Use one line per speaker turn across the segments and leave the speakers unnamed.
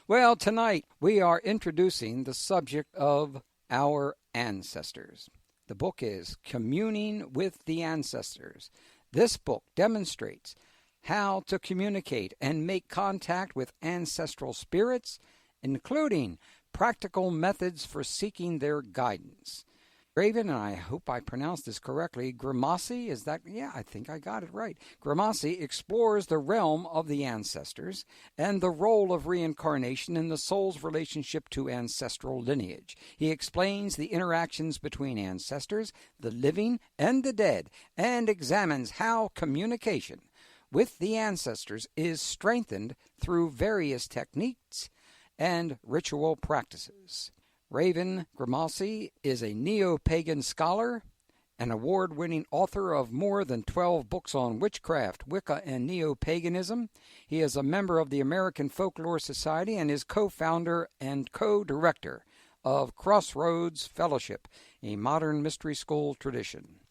Well, tonight we are introducing the subject of our ancestors. The book is Communing with the Ancestors. This book demonstrates how to communicate and make contact with ancestral spirits, including practical methods for seeking their guidance. Raven, and I hope I pronounced this correctly, Grimassi, is that? Yeah, I think I got it right. Grimassi explores the realm of the ancestors and the role of reincarnation in the soul's relationship to ancestral lineage. He explains the interactions between ancestors, the living, and the dead, and examines how communication with the ancestors is strengthened through various techniques and ritual practices. Raven Grimassi is a neo-pagan scholar, an award-winning author of more than 12 books on witchcraft, Wicca, and neo-paganism. He is a member of the American Folklore Society and is co-founder and co-director of Crossroads Fellowship, a modern mystery school tradition.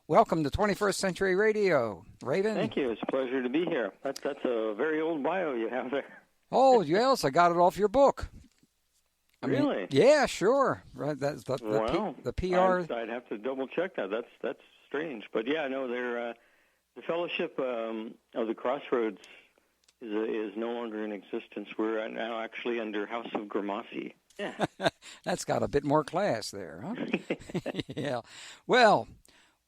Welcome to 21st Century Radio, Raven.
Thank you. It's a pleasure to be here. That's a very old bio you have there.
Oh, yes, I got it off your book.
Really?
Yeah, sure. Right, that's the PR.
I'd have to double check that. That's strange, but yeah, no, they're the Fellowship of the Crossroads is no longer in existence. We're now actually under House of Grimassi. Yeah,
that's got a bit more class there, huh? Yeah. Well,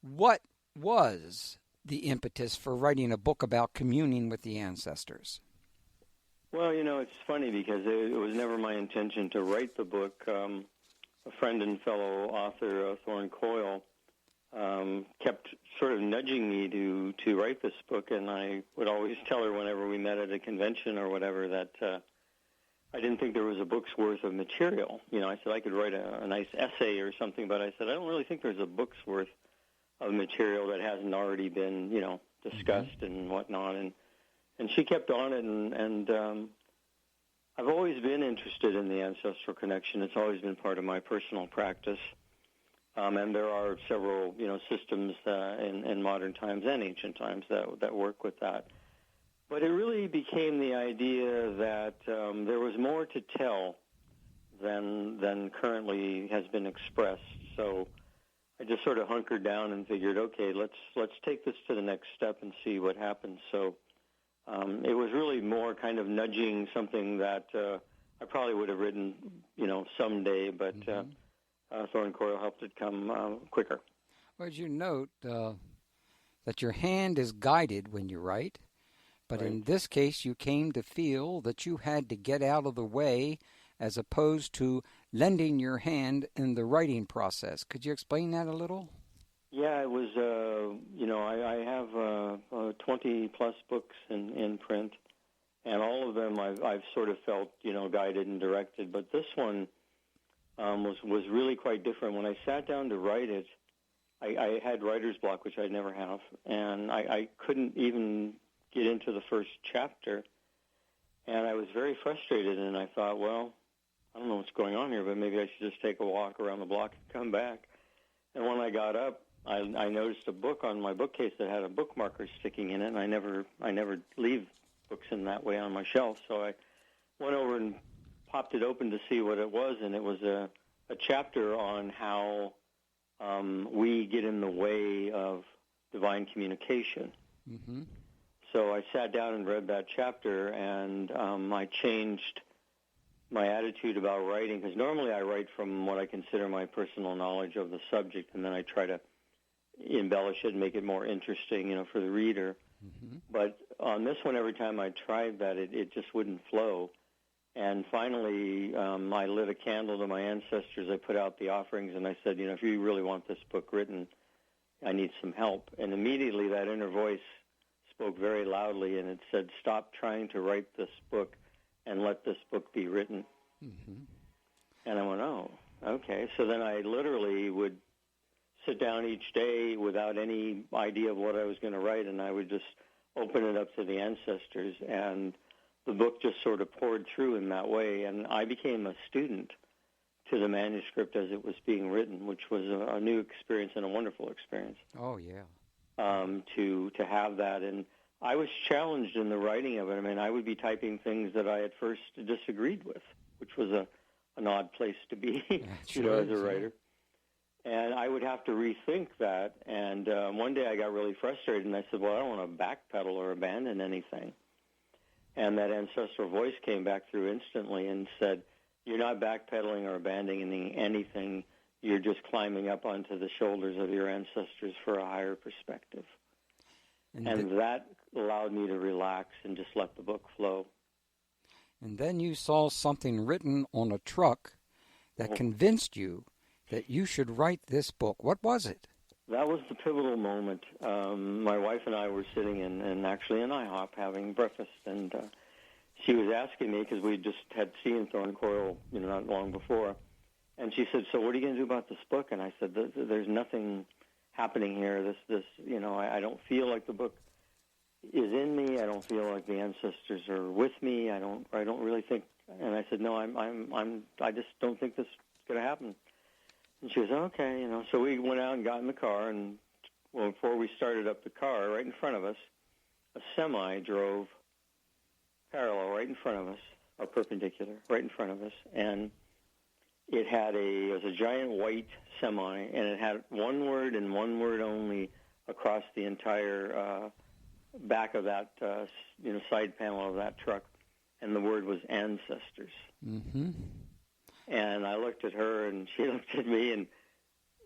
what was the impetus for writing a book about communing with the ancestors?
Well, it's funny because it was never my intention to write the book. A friend and fellow author, Thorne Coyle, kept sort of nudging me to write this book, and I would always tell her whenever we met at a convention or whatever that I didn't think there was a book's worth of material. I said I could write a nice essay or something, but I said I don't really think there's a book's worth of material that hasn't already been, discussed and whatnot. And she kept on it, and I've always been interested in the ancestral connection. It's always been part of my personal practice. And there are several, systems in modern times and ancient times that work with that. But it really became the idea that there was more to tell than currently has been expressed. So I just sort of hunkered down and figured, okay, let's take this to the next step and see what happens. So it was really more kind of nudging something that I probably would have written, someday, but Thorne Coyle helped it come quicker.
Well, as you note that your hand is guided when you write, but right. In this case you came to feel that you had to get out of the way as opposed to lending your hand in the writing process. Could you explain that a little?
Yeah, it was, I have 20-plus books in print, and all of them I've sort of felt, guided and directed. But this one was really quite different. When I sat down to write it, I had writer's block, which I never have, and I couldn't even get into the first chapter. And I was very frustrated, and I thought, well, I don't know what's going on here, but maybe I should just take a walk around the block and come back. And when I got up, I noticed a book on my bookcase that had a bookmarker sticking in it, and I never leave books in that way on my shelf. So I went over and popped it open to see what it was, and it was a chapter on how we get in the way of divine communication. Mm-hmm. So I sat down and read that chapter, and I changed my attitude about writing, because normally I write from what I consider my personal knowledge of the subject, and then I try to embellish it and make it more interesting, for the reader. Mm-hmm. But on this one, every time I tried that, it just wouldn't flow. And finally, I lit a candle to my ancestors. I put out the offerings, and I said, if you really want this book written, I need some help. And immediately that inner voice spoke very loudly, and it said, stop trying to write this book and let this book be written. Mm-hmm. And I went, oh, okay. So then I literally would sit down each day without any idea of what I was going to write, and I would just open it up to the ancestors, and the book just sort of poured through in that way, and I became a student to the manuscript as it was being written, which was a new experience and a wonderful experience.
Oh, yeah.
To have that, and I was challenged in the writing of it. I mean, I would be typing things that I at first disagreed with, which was an odd place to be, as a writer. And I would have to rethink that. And one day I got really frustrated, and I said, well, I don't want to backpedal or abandon anything. And that ancestral voice came back through instantly and said, you're not backpedaling or abandoning anything. You're just climbing up onto the shoulders of your ancestors for a higher perspective. And that allowed me to relax and just let the book flow.
And then you saw something written on a truck that convinced you that you should write this book. What was it?
That was the pivotal moment. My wife and I were sitting in actually an IHOP having breakfast, and she was asking me, because we just had seen Thorn Coil, not long before, and she said, so what are you going to do about this book? And I said, there's nothing happening here. I don't feel like the book is in me. I don't feel like the ancestors are with me. I don't really think. And I said, no, I just don't think this is going to happen. And she was okay, So we went out and got in the car, and before we started up the car, right in front of us, a semi drove parallel right in front of us, or perpendicular, right in front of us, and it was a giant white semi, and it had one word and one word only across the entire back of that, side panel of that truck, and the word was ancestors.
Mm-hmm.
And I looked at her, and she looked at me, and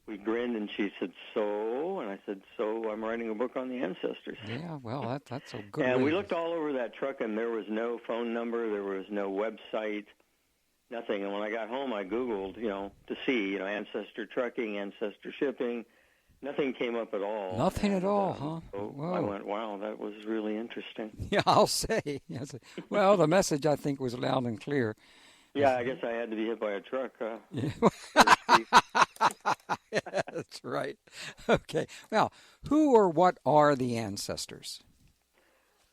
we grinned, and she said, so? And I said, so I'm writing a book on the ancestors.
Yeah, well, that's a good
And
way.
we looked all over that truck, and there was no phone number, there was no website, nothing. And when I got home, I Googled, to see, ancestor trucking, ancestor shipping. Nothing came up at all.
Nothing at all, huh?
So
Whoa.
I went, wow, that was really interesting.
Yeah, I'll say. Well, the message, I think, was loud and clear.
Yeah, I guess I had to be hit by a truck.
Yeah, that's right. Okay. Now, who or what are the ancestors?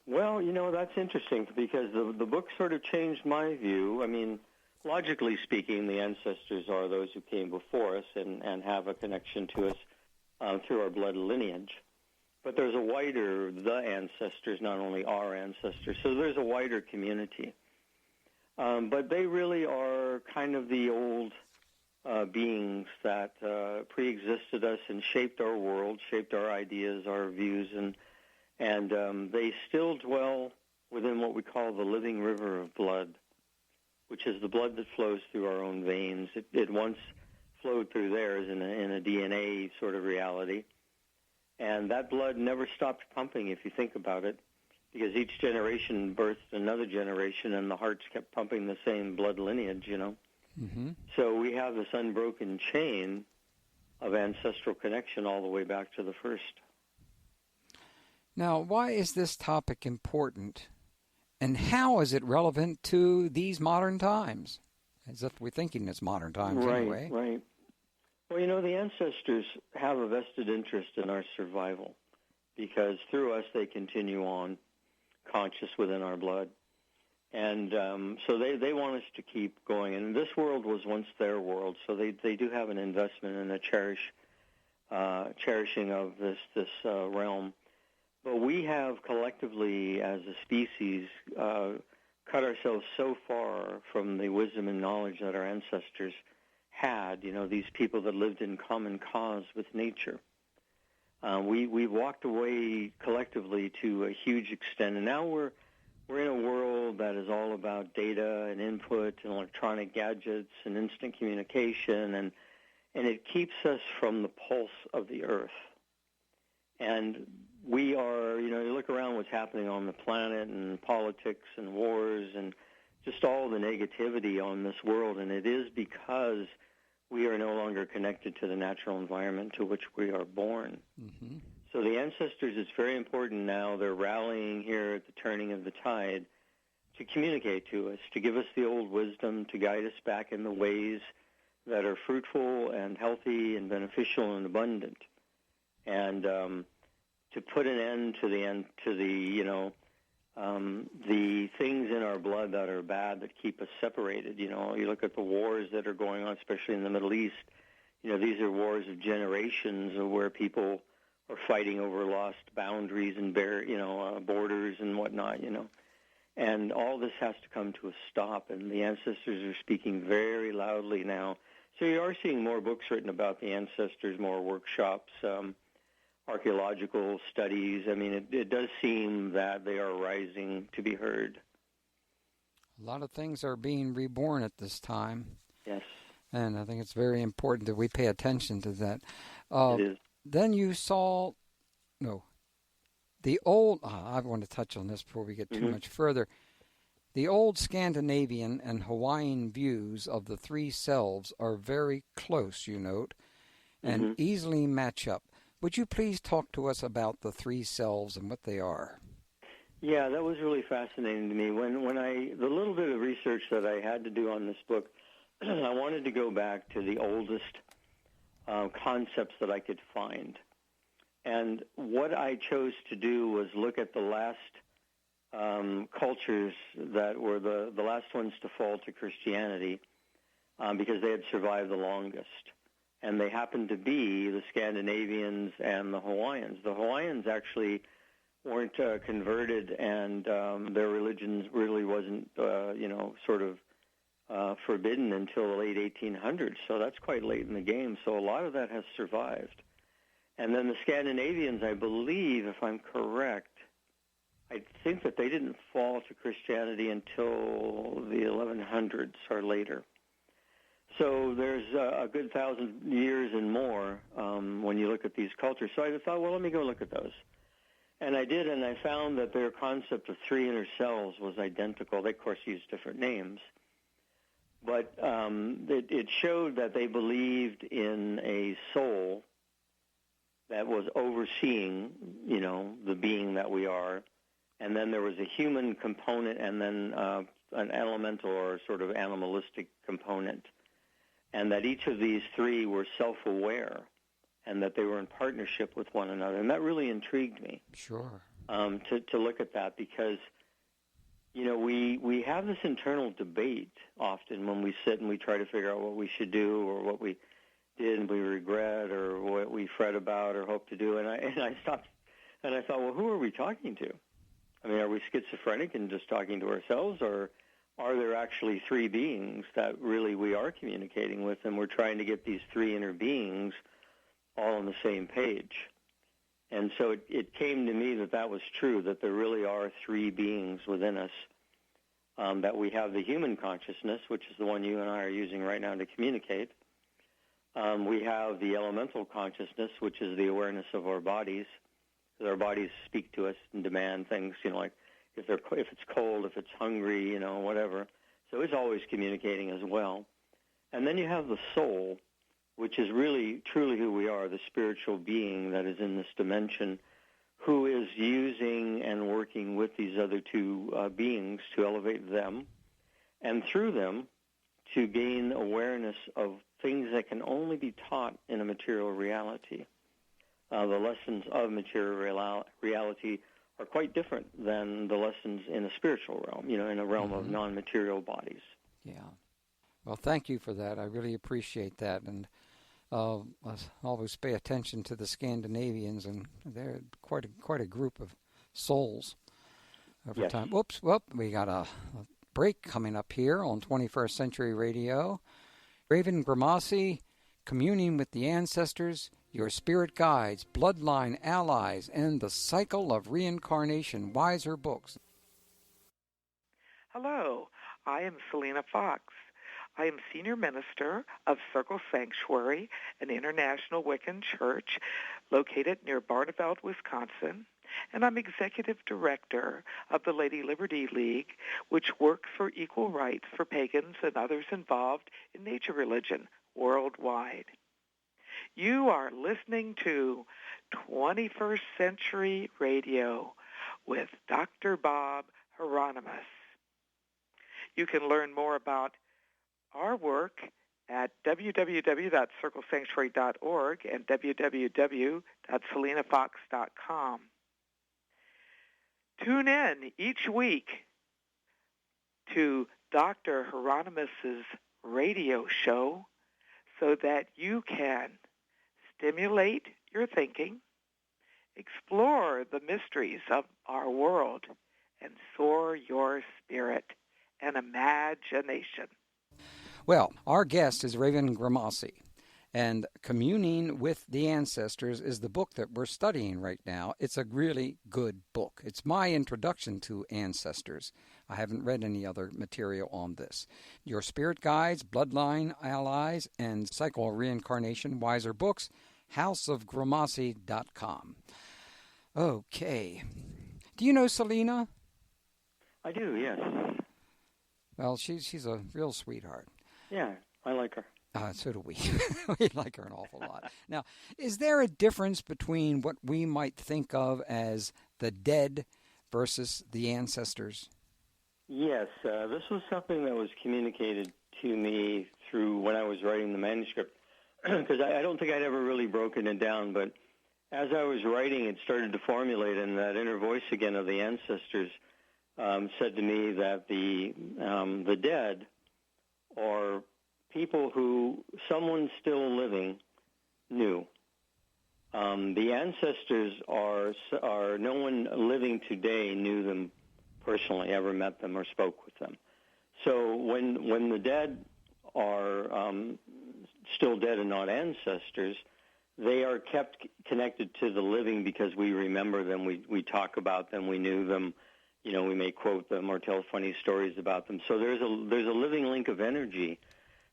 Well, that's interesting, because the book sort of changed my view. I mean, logically speaking, the ancestors are those who came before us and have a connection to us through our blood lineage. But there's a wider, the ancestors, not only our ancestors. So there's a wider community. But they really are kind of the old beings that pre-existed us and shaped our world, shaped our ideas, our views, and they still dwell within what we call the living river of blood, which is the blood that flows through our own veins. It once flowed through theirs in a DNA sort of reality, and that blood never stopped pumping, if you think about it, because each generation birthed another generation, and the hearts kept pumping the same blood lineage,
Mm-hmm.
So we have this unbroken chain of ancestral connection all the way back to the first.
Now, why is this topic important, and how is it relevant to these modern times? As if we're thinking it's modern times anyway.
Right. Well, the ancestors have a vested interest in our survival, because through us they continue on, conscious within our blood. And so they want us to keep going. And this world was once their world, so they do have an investment and a cherishing of this realm. But we have collectively, as a species, cut ourselves so far from the wisdom and knowledge that our ancestors had, these people that lived in common cause with nature. We walked away collectively to a huge extent, and now we're in a world that is all about data and input and electronic gadgets and instant communication, and it keeps us from the pulse of the earth. And we are, you look around what's happening on the planet and politics and wars and just all the negativity on this world, and it is because we are no longer connected to the natural environment to which we are born.
Mm-hmm.
So the ancestors, it's very important now. They're rallying here at the turning of the tide to communicate to us, to give us the old wisdom, to guide us back in the ways that are fruitful and healthy and beneficial and abundant, and to put an end to the things in our blood that are bad that keep us separated. You look at the wars that are going on, especially in the Middle East. These are wars of generations of where people fighting over lost boundaries and borders and whatnot, And all this has to come to a stop, and the ancestors are speaking very loudly now. So you are seeing more books written about the ancestors, more workshops, archaeological studies. I mean, it does seem that they are rising to be heard.
A lot of things are being reborn at this time.
Yes.
And I think it's very important that we pay attention to that.
It is.
Then you saw, the old, I want to touch on this before we get too much further. The old Scandinavian and Hawaiian views of the three selves are very close, you note, and easily match up. Would you please talk to us about the three selves and what they are?
Yeah, that was really fascinating to me. The little bit of research that I had to do on this book, I wanted to go back to the oldest concepts that I could find. And what I chose to do was look at the last cultures that were the last ones to fall to Christianity because they had survived the longest. And they happened to be the Scandinavians and the Hawaiians. The Hawaiians actually weren't converted, and their religion really wasn't, forbidden until the late 1800s. So that's quite late in the game. So a lot of that has survived. And then the Scandinavians, I believe, if I'm correct, I think that they didn't fall to Christianity until the 1100s or later. So there's a good 1,000 years and more when you look at these cultures. So I thought, well, let me go look at those. And I did, and I found that their concept of three inner selves was identical. They, of course, used different names. But it showed that they believed in a soul that was overseeing, the being that we are. And then there was a human component and then an elemental or sort of animalistic component. And that each of these three were self-aware and that they were in partnership with one another. And that really intrigued me.
Sure.
To look at that because, we have this internal debate often when we sit and we try to figure out what we should do or what we did and we regret or what we fret about or hope to do. And I stopped and I thought, well, who are we talking to? I mean, are we schizophrenic and just talking to ourselves, or are there actually three beings that really we are communicating with, and we're trying to get these three inner beings all on the same page? And so it came to me that was true, that there really are three beings within us, that we have the human consciousness, which is the one you and I are using right now to communicate. We have the elemental consciousness, which is the awareness of our bodies. Our bodies speak to us and demand things, like if it's cold, if it's hungry, whatever. So it's always communicating as well. And then you have the soul, which is really, truly who we are, the spiritual being that is in this dimension, who is using and working with these other two beings to elevate them, and through them to gain awareness of things that can only be taught in a material reality. The lessons of material reality are quite different than the lessons in a spiritual realm, in a realm of non-material bodies.
Yeah. Well, thank you for that. I really appreciate that. And I always pay attention to the Scandinavians, and they're quite a group of souls over time. Whoops, we got a break coming up here on 21st Century Radio. Raven Grimassi, Communing with the Ancestors, Your Spirit Guides, Bloodline Allies, and The Cycle of Reincarnation, Wiser Books.
Hello, I am Selena Fox. I am Senior Minister of Circle Sanctuary, an international Wiccan church located near Barneveld, Wisconsin, and I'm Executive Director of the Lady Liberty League, which works for equal rights for pagans and others involved in nature religion worldwide. You are listening to 21st Century Radio with Dr. Bob Hieronimus. You can learn more about our work at www.circlesanctuary.org and www.selenafox.com. Tune in each week to Dr. Hieronymus's radio show so that you can stimulate your thinking, Explore the mysteries of our world and soar your spirit and imagination.
Well, our guest is Raven Grimassi, and Communing with the Ancestors is the book that we're studying right now. It's a really good book. It's my introduction to ancestors. I haven't read any other material on this. Your Spirit Guides, Bloodline Allies, and Cycle Reincarnation Wiser Books, houseofgrimassi.com. Okay. Do you know Selena?
I do, yes.
Well, she's a real sweetheart.
Yeah, I like her.
So do we. We like her an awful lot. Now, is there a difference between what we might think of as the dead versus the ancestors?
Yes, this was something that was communicated to me through when I was writing the manuscript, because I don't think I'd ever really broken it down, but as I was writing, it started to formulate, and that inner voice again of the ancestors said to me that the dead are people who someone still living knew. The ancestors are no one living today knew them personally, ever met them or spoke with them. So when the dead are still dead and not ancestors, they are kept connected to the living because we remember them, we talk about them, we knew them, we may quote them or tell funny stories about them. So there's a living link of energy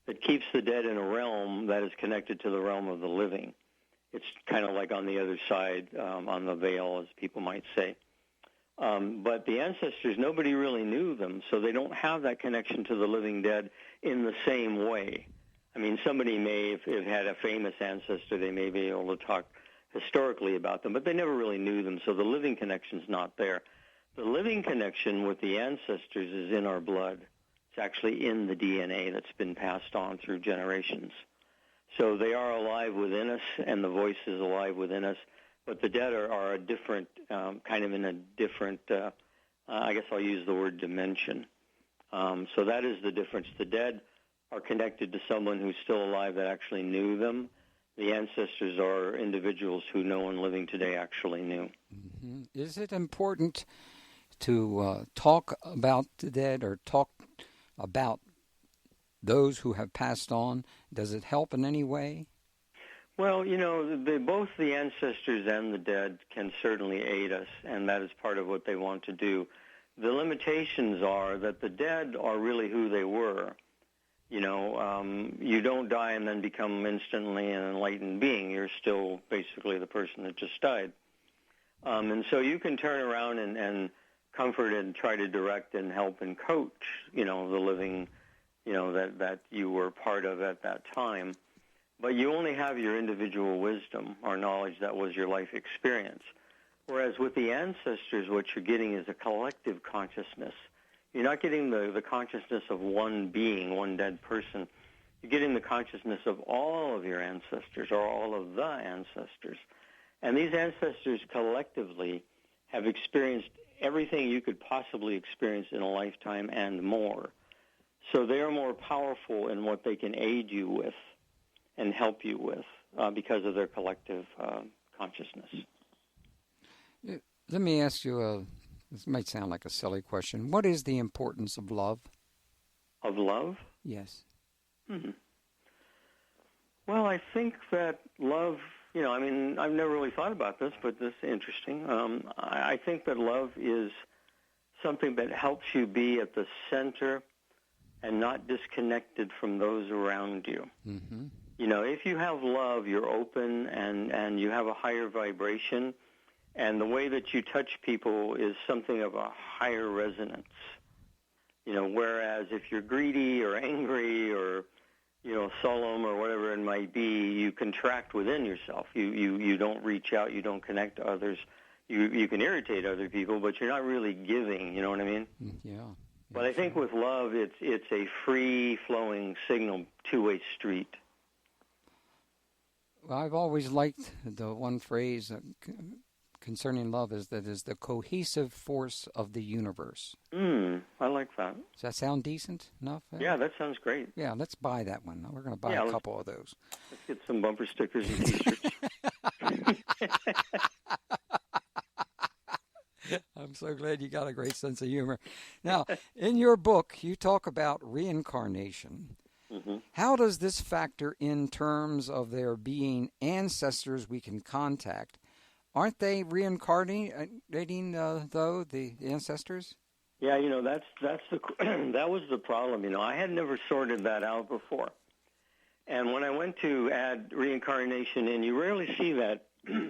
that keeps the dead in a realm that is connected to the realm of the living. It's kind of like on the other side, on the veil, as people might say. But the ancestors, nobody really knew them, so they don't have that connection to the living dead in the same way. I mean, somebody may, if it had a famous ancestor, they may be able to talk historically about them, but they never really knew them, so the living connection's not there. The living connection with the ancestors is in our blood. It's actually in the DNA that's been passed on through generations. So they are alive within us, and the voice is alive within us, but the dead are a different, kind of in a different, I guess I'll use the word dimension. So that is the difference. The dead are connected to someone who's still alive that actually knew them. The ancestors are individuals who no one living today actually knew.
Mm-hmm. Is it important to talk about the dead or talk about those who have passed on? Does it help in any way?
Well, both the ancestors and the dead can certainly aid us, and that is part of what they want to do. The limitations are that the dead are really who they were. You don't die and then become instantly an enlightened being. You're still basically the person that just died. And so you can turn around and comfort and try to direct and help and coach, the living, that you were part of at that time. But you only have your individual wisdom or knowledge that was your life experience. Whereas with the ancestors, what you're getting is a collective consciousness. You're not getting the consciousness of one being, one dead person. You're getting the consciousness of all of your ancestors or all of the ancestors. And these ancestors collectively have experienced everything you could possibly experience in a lifetime and more. So they are more powerful in what they can aid you with and help you with because of their collective consciousness.
Let me ask you this might sound like a silly question. What is the importance of love?
Of love?
Yes.
Well, I think that love, I've never really thought about this, but this is interesting. I think that love is something that helps you be at the center and not disconnected from those around you. Mm-hmm. If you have love, you're open and you have a higher vibration, and the way that you touch people is something of a higher resonance. Whereas if you're greedy or angry or, solemn or whatever it might be, you contract within yourself. You don't reach out, you don't connect to others. You can irritate other people, but you're not really giving, you know what I mean?
Yeah.
But I think with love, it's a free-flowing signal, two-way street.
Well, I've always liked the one phrase concerning love is that is the cohesive force of the universe.
I like that.
Does that sound decent enough?
Yeah, that sounds great.
Yeah, let's buy that one. We're going to buy a couple of those.
Let's get some bumper stickers and T-shirts.
I'm so glad you got a great sense of humor. Now, in your book, you talk about reincarnation.
Mm-hmm.
How does this factor in terms of there being ancestors we can contact? Aren't they reincarnating, though, the ancestors?
Yeah, that's the that was the problem. I had never sorted that out before. And when I went to add reincarnation in, you rarely see that,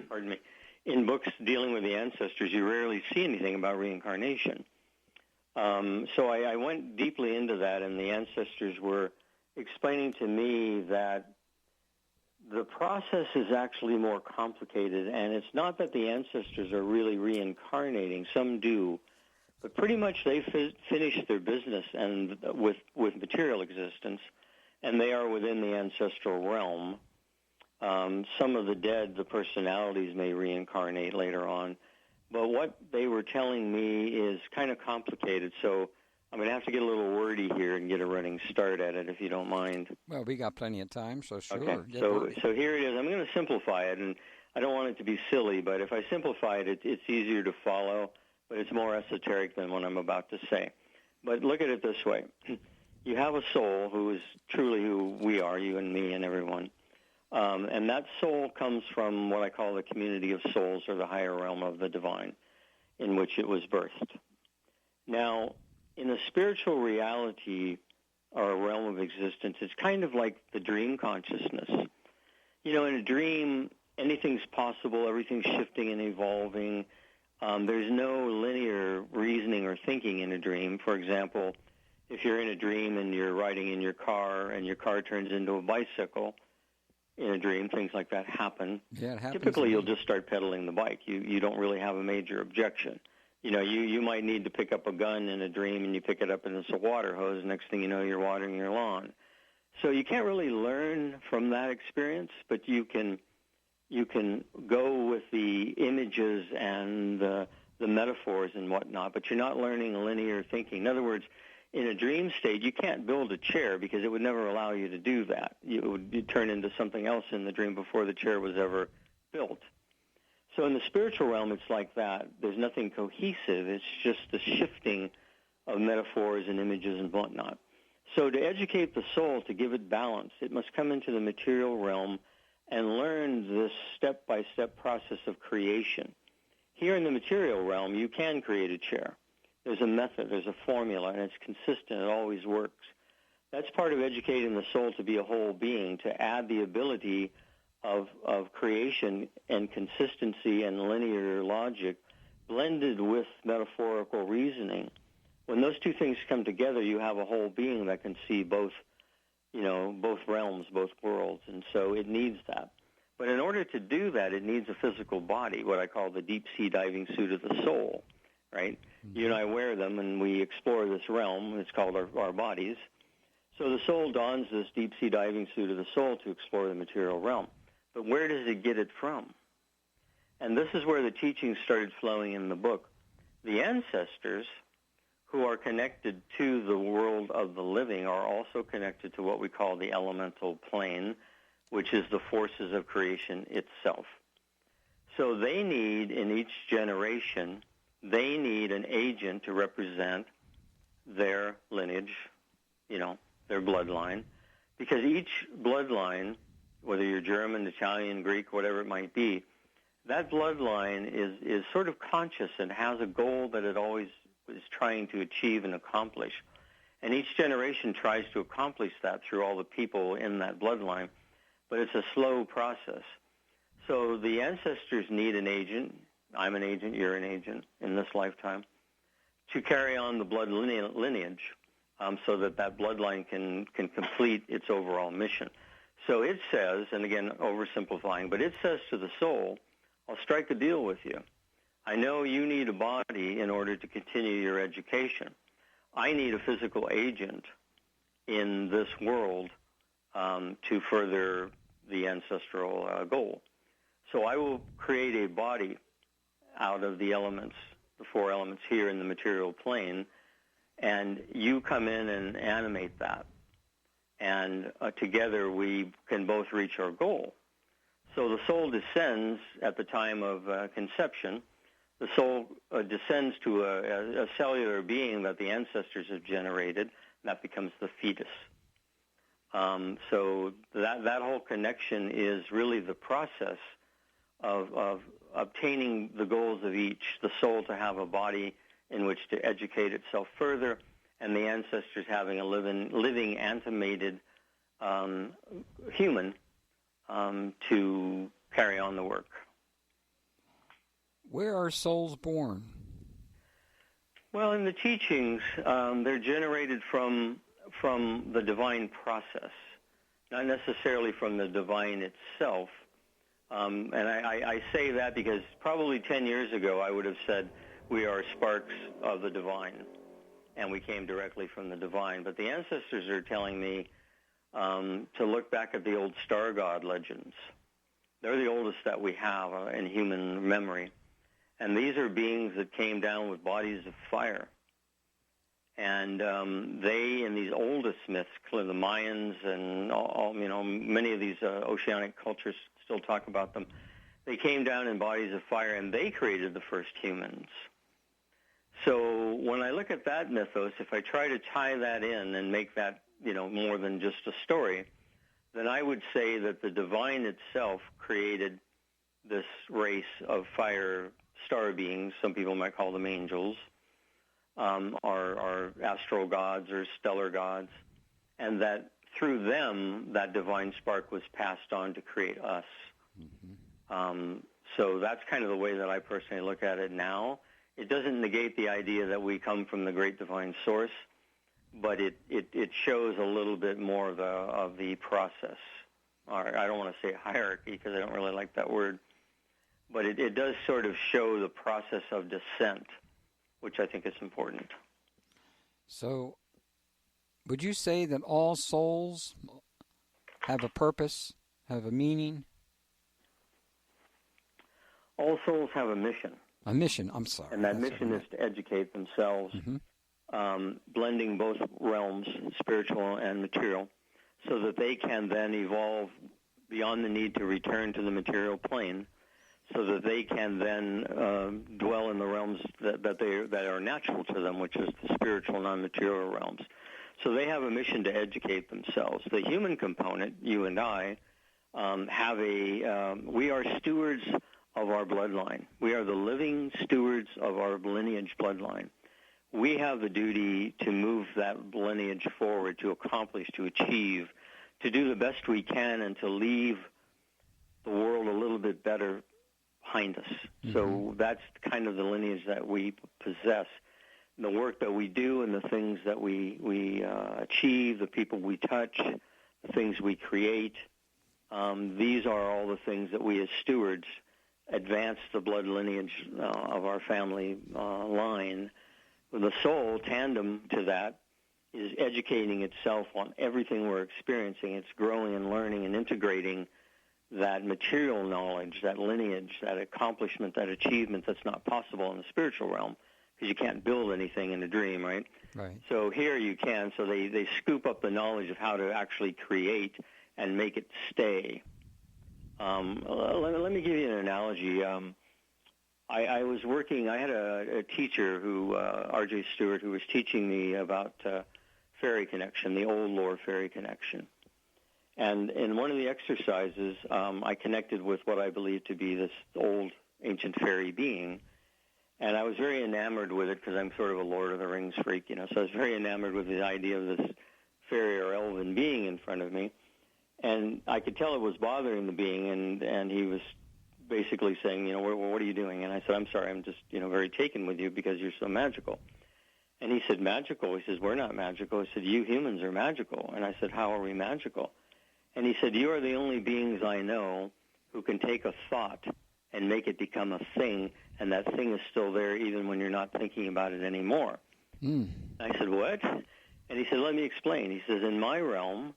pardon me, in books dealing with the ancestors, you rarely see anything about reincarnation. So I went deeply into that, and the ancestors were explaining to me that the process is actually more complicated, and it's not that the ancestors are really reincarnating. Some do, but pretty much they finished their business and with material existence, and they are within the ancestral realm. Some of the dead, the personalities, may reincarnate later on. But what they were telling me is kind of complicated, so I'm going to have to get a little wordy here and get a running start at it, if you don't mind.
Well, we got plenty of time, so sure.
Okay, so here it is. I'm going to simplify it, and I don't want it to be silly, but if I simplify it, it's easier to follow, but it's more esoteric than what I'm about to say. But look at it this way. You have a soul who is truly who we are, you and me and everyone. And that soul comes from what I call the community of souls, or the higher realm of the divine, in which it was birthed. Now, in a spiritual reality or a realm of existence, it's kind of like the dream consciousness. In a dream, anything's possible, everything's shifting and evolving. There's no linear reasoning or thinking in a dream. For example, if you're in a dream and you're riding in your car and your car turns into a bicycle, in a dream, things like that happen.
Yeah, it happens.
Typically, you'll just start pedaling the bike. You don't really have a major objection. You might need to pick up a gun in a dream, and you pick it up and it's a water hose. Next thing you know, you're watering your lawn. So you can't really learn from that experience, but you can go with the images and the metaphors and whatnot, but you're not learning linear thinking. In other words, in a dream state, you can't build a chair because it would never allow you to do that. You'd turn into something else in the dream before the chair was ever built. So in the spiritual realm, it's like that. There's nothing cohesive. It's just the shifting of metaphors and images and whatnot. So to educate the soul, to give it balance, it must come into the material realm and learn this step-by-step process of creation. Here in the material realm, you can create a chair. There's a method, there's a formula, and it's consistent. It always works. That's part of educating the soul to be a whole being, to add the ability of creation and consistency and linear logic blended with metaphorical reasoning. When those two things come together, you have a whole being that can see both realms, both worlds, and so it needs that. But in order to do that, it needs a physical body, what I call the deep-sea diving suit of the soul, right? Mm-hmm. You and I wear them, and we explore this realm. It's called our bodies. So the soul dons this deep-sea diving suit of the soul to explore the material realm. But where does it get it from? And this is where the teachings started flowing in the book. The ancestors, who are connected to the world of the living, are also connected to what we call the elemental plane, which is the forces of creation itself. So they need, in each generation, they need an agent to represent their lineage, their bloodline, because each bloodline, whether you're German, Italian, Greek, whatever it might be, that bloodline is sort of conscious and has a goal that it always is trying to achieve and accomplish. And each generation tries to accomplish that through all the people in that bloodline, but it's a slow process. So the ancestors need an agent. I'm an agent, you're an agent in this lifetime, to carry on the blood lineage so that bloodline can complete its overall mission. So it says, and again, oversimplifying, but it says to the soul, I'll strike a deal with you. I know you need a body in order to continue your education. I need a physical agent in this world to further the ancestral goal. So I will create a body out of the elements, the four elements here in the material plane, and you come in and animate that. And together we can both reach our goal. So the soul descends at the time of conception. the soul descends to a cellular being that the ancestors have generated, and that becomes the fetus. So that whole connection is really the process of obtaining the goals of each, the soul to have a body in which to educate itself further, and the ancestors having a living animated human to carry on the work.
Where are souls born?
Well, in the teachings, they're generated from the divine process, not necessarily from the divine itself. And I say that because probably 10 years ago I would have said we are sparks of the divine, and we came directly from the divine. But the ancestors are telling me to look back at the old star god legends. They're the oldest that we have in human memory. And these are beings that came down with bodies of fire. And they, in these oldest myths, the Mayans and all, many of these oceanic cultures still talk about them. They came down in bodies of fire, and they created the first humans. So when I look at that mythos, if I try to tie that in and make that, more than just a story, then I would say that the divine itself created this race of fire star beings. Some people might call them angels, or astral gods or stellar gods, and that through them, that divine spark was passed on to create us. Mm-hmm. So that's kind of the way that I personally look at it now. It doesn't negate the idea that we come from the great divine source, but it shows a little bit more of the process. Or I don't want to say hierarchy because I don't really like that word, but it does sort of show the process of descent, which I think is important.
So would you say that all souls have a purpose, have a meaning?
All souls have a mission.
A mission, I'm sorry.
And that mission is to educate themselves, blending both realms, spiritual and material, so that they can then evolve beyond the need to return to the material plane, so that they can then dwell in the realms that are natural to them, which is the spiritual, non-material realms. So they have a mission to educate themselves. The human component, you and I, we are stewards of our bloodline. We are the living stewards of our lineage bloodline. We have the duty to move that lineage forward, to accomplish, to achieve, to do the best we can, and to leave the world a little bit better behind us. Mm-hmm. So that's kind of the lineage that we possess. The work that we do and the things that we achieve, the people we touch, the things we create, these are all the things that we as stewards advance the blood lineage of our family line. The soul, tandem to that, is educating itself on everything we're experiencing. It's growing and learning and integrating that material knowledge, that lineage, that accomplishment, that achievement that's not possible in the spiritual realm, because you can't build anything in a dream, right?
Right.
So here you can. So they scoop up the knowledge of how to actually create and make it stay. Let me give you an analogy. I was working, I had a teacher who, R.J. Stewart, who was teaching me about fairy connection, the old lore fairy connection. And in one of the exercises, I connected with what I believe to be this old ancient fairy being. And I was very enamored with it because I'm sort of a Lord of the Rings freak, So I was very enamored with the idea of this fairy or elven being in front of me. And I could tell it was bothering the being, and he was basically saying, what are you doing? And I said, I'm sorry, I'm just, very taken with you because you're so magical. And he said, magical? He says, we're not magical. He said, you humans are magical. And I said, how are we magical? And he said, you are the only beings I know who can take a thought and make it become a thing, and that thing is still there even when you're not thinking about it anymore. I said, what? And he said, let me explain. He says, in my realm,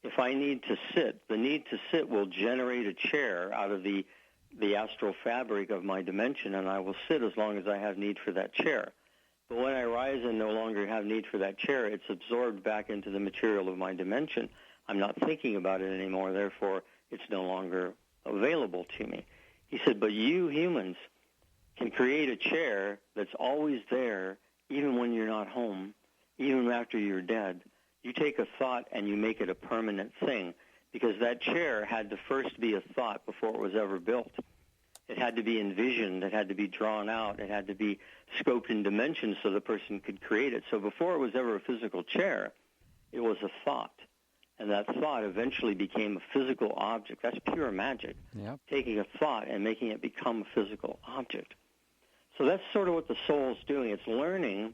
if I need to sit, the need to sit will generate a chair out of the astral fabric of my dimension, and I will sit as long as I have need for that chair. But when I rise and no longer have need for that chair, it's absorbed back into the material of my dimension. I'm not thinking about it anymore, therefore it's no longer available to me. He said, but you humans, can create a chair that's always there, even when you're not home, even after you're dead. You take a thought and you make it a permanent thing, because that chair had to first be a thought before it was ever built. It had to be envisioned. It had to be drawn out. It had to be scoped in dimensions so the person could create it. So before it was ever a physical chair, it was a thought. And that thought eventually became a physical object. That's pure magic.
Yep.
Taking a thought and making it become a physical object. So that's sort of what the soul's doing. It's learning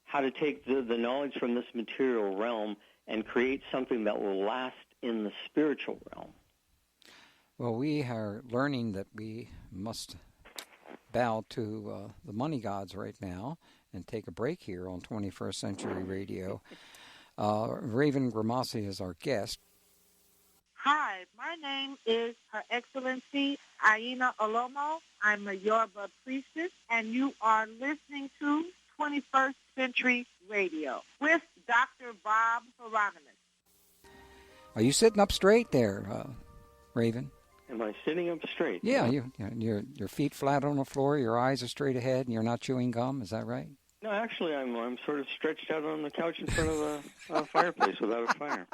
how to take the knowledge from this material realm and create something that will last in the spiritual realm.
Well, we are learning that we must bow to the money gods right now and take a break here on 21st Century Radio. Raven Grimassi is our guest.
Hi, my name is Her Excellency Aina Olomo. I'm a Yoruba priestess, and you are listening to 21st Century Radio with Dr. Bob Hieronimus.
Are you sitting up straight there, Raven?
Am I sitting up straight?
Yeah, your feet flat on the floor, your eyes are straight ahead, and you're not chewing gum. Is that right?
No, actually, I'm sort of stretched out on the couch in front of a fireplace without a fire.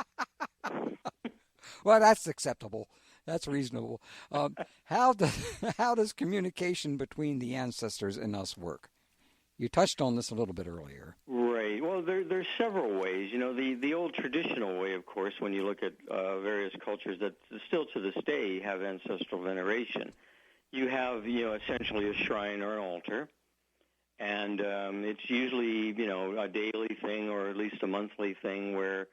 Well, that's acceptable. That's reasonable. How does communication between the ancestors and us work? You touched on this a little bit earlier.
Right. Well, there's several ways. You know, the old traditional way, of course, when you look at various cultures that still to this day have ancestral veneration, you have, essentially a shrine or an altar. And it's usually, a daily thing or at least a monthly thing where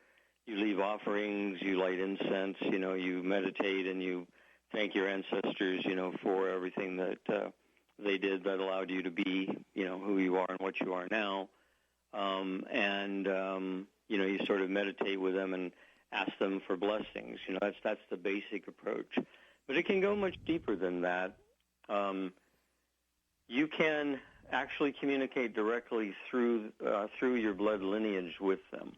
you leave offerings, you light incense, you meditate and you thank your ancestors, for everything that they did that allowed you to be, who you are and what you are now. You sort of meditate with them and ask them for blessings. That's the basic approach. But it can go much deeper than that. You can actually communicate directly through your blood lineage with them.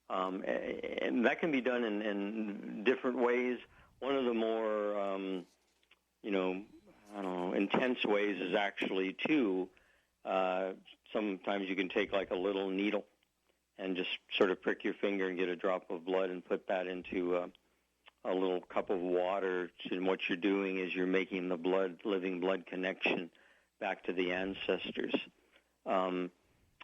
And that can be done in different ways. One of the more, intense ways is actually sometimes you can take like a little needle and just sort of prick your finger and get a drop of blood and put that into a little cup of water. And what you're doing is you're making the living blood connection back to the ancestors.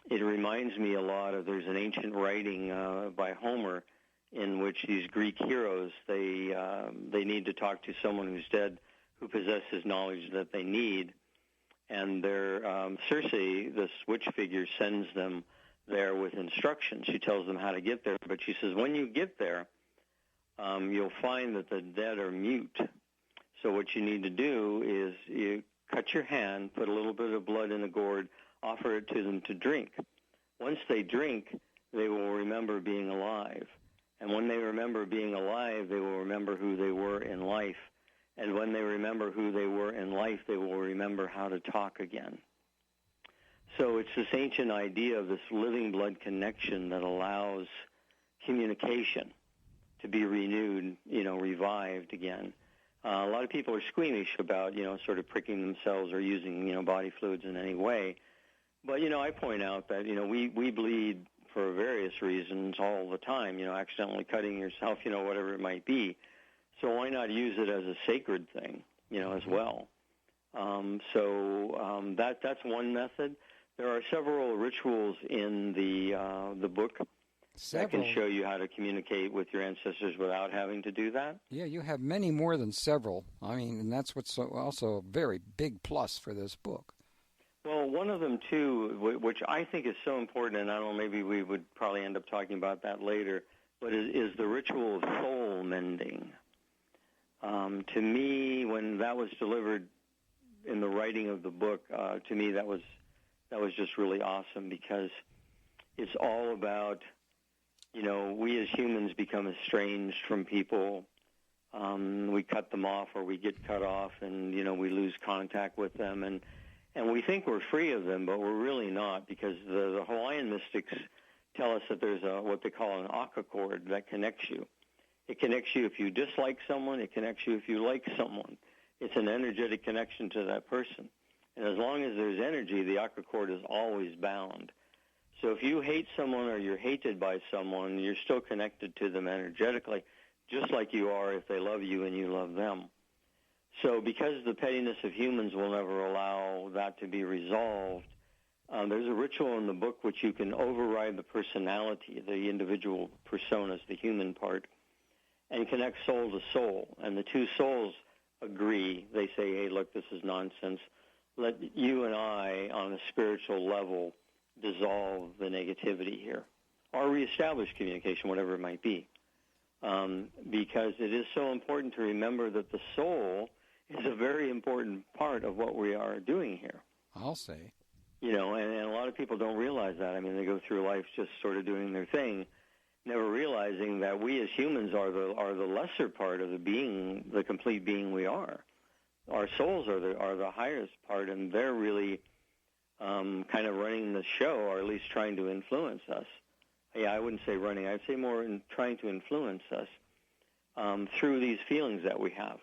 It reminds me a lot of, there's an ancient writing by Homer in which these Greek heroes, they need to talk to someone who's dead who possesses knowledge that they need. And their Circe, this witch figure, sends them there with instructions. She tells them how to get there, but she says, when you get there, you'll find that the dead are mute. So what you need to do is you cut your hand, put a little bit of blood in a gourd, offer it to them to drink. Once they drink, they will remember being alive. And when they remember being alive, they will remember who they were in life. And when they remember who they were in life, they will remember how to talk again. So it's this ancient idea of this living blood connection that allows communication to be renewed, revived again. A lot of people are squeamish about, sort of pricking themselves or using, body fluids in any way. But, I point out that, we bleed for various reasons all the time, accidentally cutting yourself, whatever it might be. So why not use it as a sacred thing, as well? That's one method. There are several rituals in the book that can show you how to communicate with your ancestors without having to do that.
Yeah, you have many more than several. I mean, and that's what's also a very big plus for this book.
Well, one of them, too, which I think is so important, and I don't know, maybe we would probably end up talking about that later, but is the ritual of soul mending. To me, when that was delivered in the writing of the book, to me that was just really awesome, because it's all about, we as humans become estranged from people. We cut them off or we get cut off, and, we lose contact with them. And we think we're free of them, but we're really not, because the Hawaiian mystics tell us that there's what they call an aka cord that connects you. It connects you if you dislike someone. It connects you if you like someone. It's an energetic connection to that person. And as long as there's energy, the aqua cord is always bound. So if you hate someone or you're hated by someone, you're still connected to them energetically, just like you are if they love you and you love them. So because the pettiness of humans will never allow that to be resolved, there's a ritual in the book which you can override the personality, the individual personas, the human part, and connect soul to soul. And the two souls agree. They say, hey, look, this is nonsense. Let you and I, on a spiritual level, dissolve the negativity here, or reestablish communication, whatever it might be. Because it is so important to remember that the soul is a very important part of what we are doing here.
I'll say.
You know, and a lot of people don't realize that. I mean, they go through life just sort of doing their thing, never realizing that we as humans are the lesser part of the being, the complete being we are. Our souls are the highest part, and they're really kind of running the show, or at least trying to influence us. Yeah, I wouldn't say running. I'd say more in trying to influence us through these feelings that we have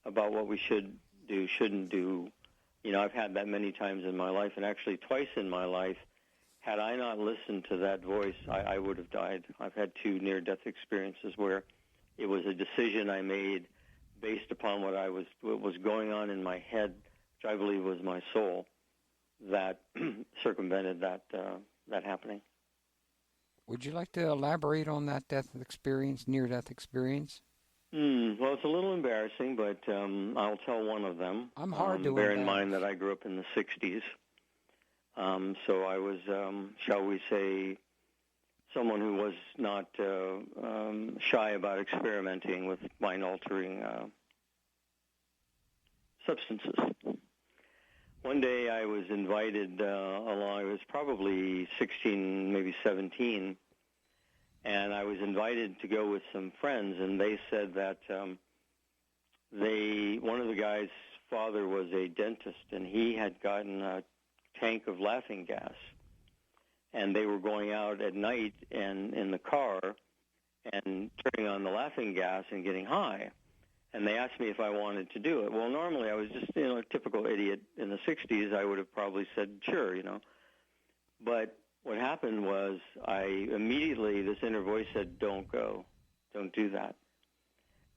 about what we should do, shouldn't do. You know, I've had that many times in my life, and actually twice in my life. Had I not listened to that voice, I would have died. I've had 2 near-death experiences where it was a decision I made based upon what was going on in my head, which I believe was my soul, that circumvented that happening.
Would you like to elaborate on that near-death experience?
Well, it's a little embarrassing, but I'll tell one of them.
I'm hard to
bear in mind that I grew up in the 60s. So I was, shall we say, someone who was not shy about experimenting with mind-altering substances. One day I was invited along. I was probably 16, maybe 17, and I was invited to go with some friends, and they said that one of the guys' father was a dentist, and he had gotten a tank of laughing gas, and they were going out at night and in the car and turning on the laughing gas and getting high. And they asked me if I wanted to do it. Well, normally I was just, a typical idiot. In the 60s, I would have probably said, sure, But what happened was this inner voice said, don't go. Don't do that.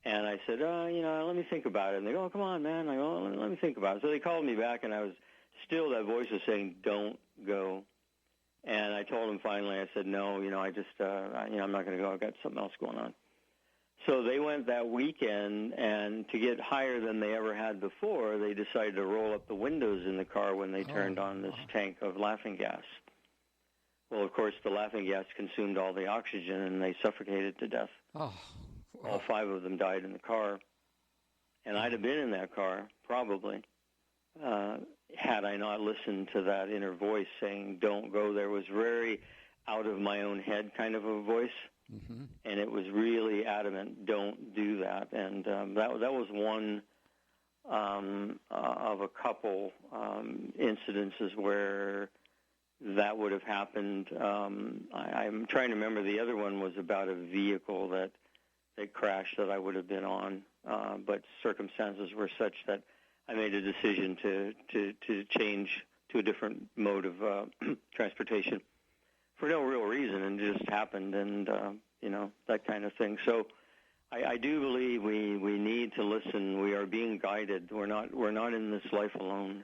And I said, let me think about it. And they go, oh, come on, man. I go, let me think about it. So they called me back, and that voice was saying, don't go. And I told them finally, I said, no, I'm not going to go. I've got something else going on. So they went that weekend, and to get higher than they ever had before, they decided to roll up the windows in the car when they turned on this tank of laughing gas. Well, of course, the laughing gas consumed all the oxygen, and they suffocated to death.
Oh.
All 5 of them died in the car. And I'd have been in that car, probably, had I not listened to that inner voice saying, don't go. There was very out of my own head kind of a voice. Mm-hmm. And it was really adamant, don't do that. And that was one of a couple incidences where that would have happened. I'm trying to remember. The other one was about a vehicle that crashed that I would have been on, but circumstances were such that I made a decision to change to a different mode of transportation for no real reason, and it just happened, and that kind of thing. So I do believe we need to listen. We are being guided. We're not in this life alone.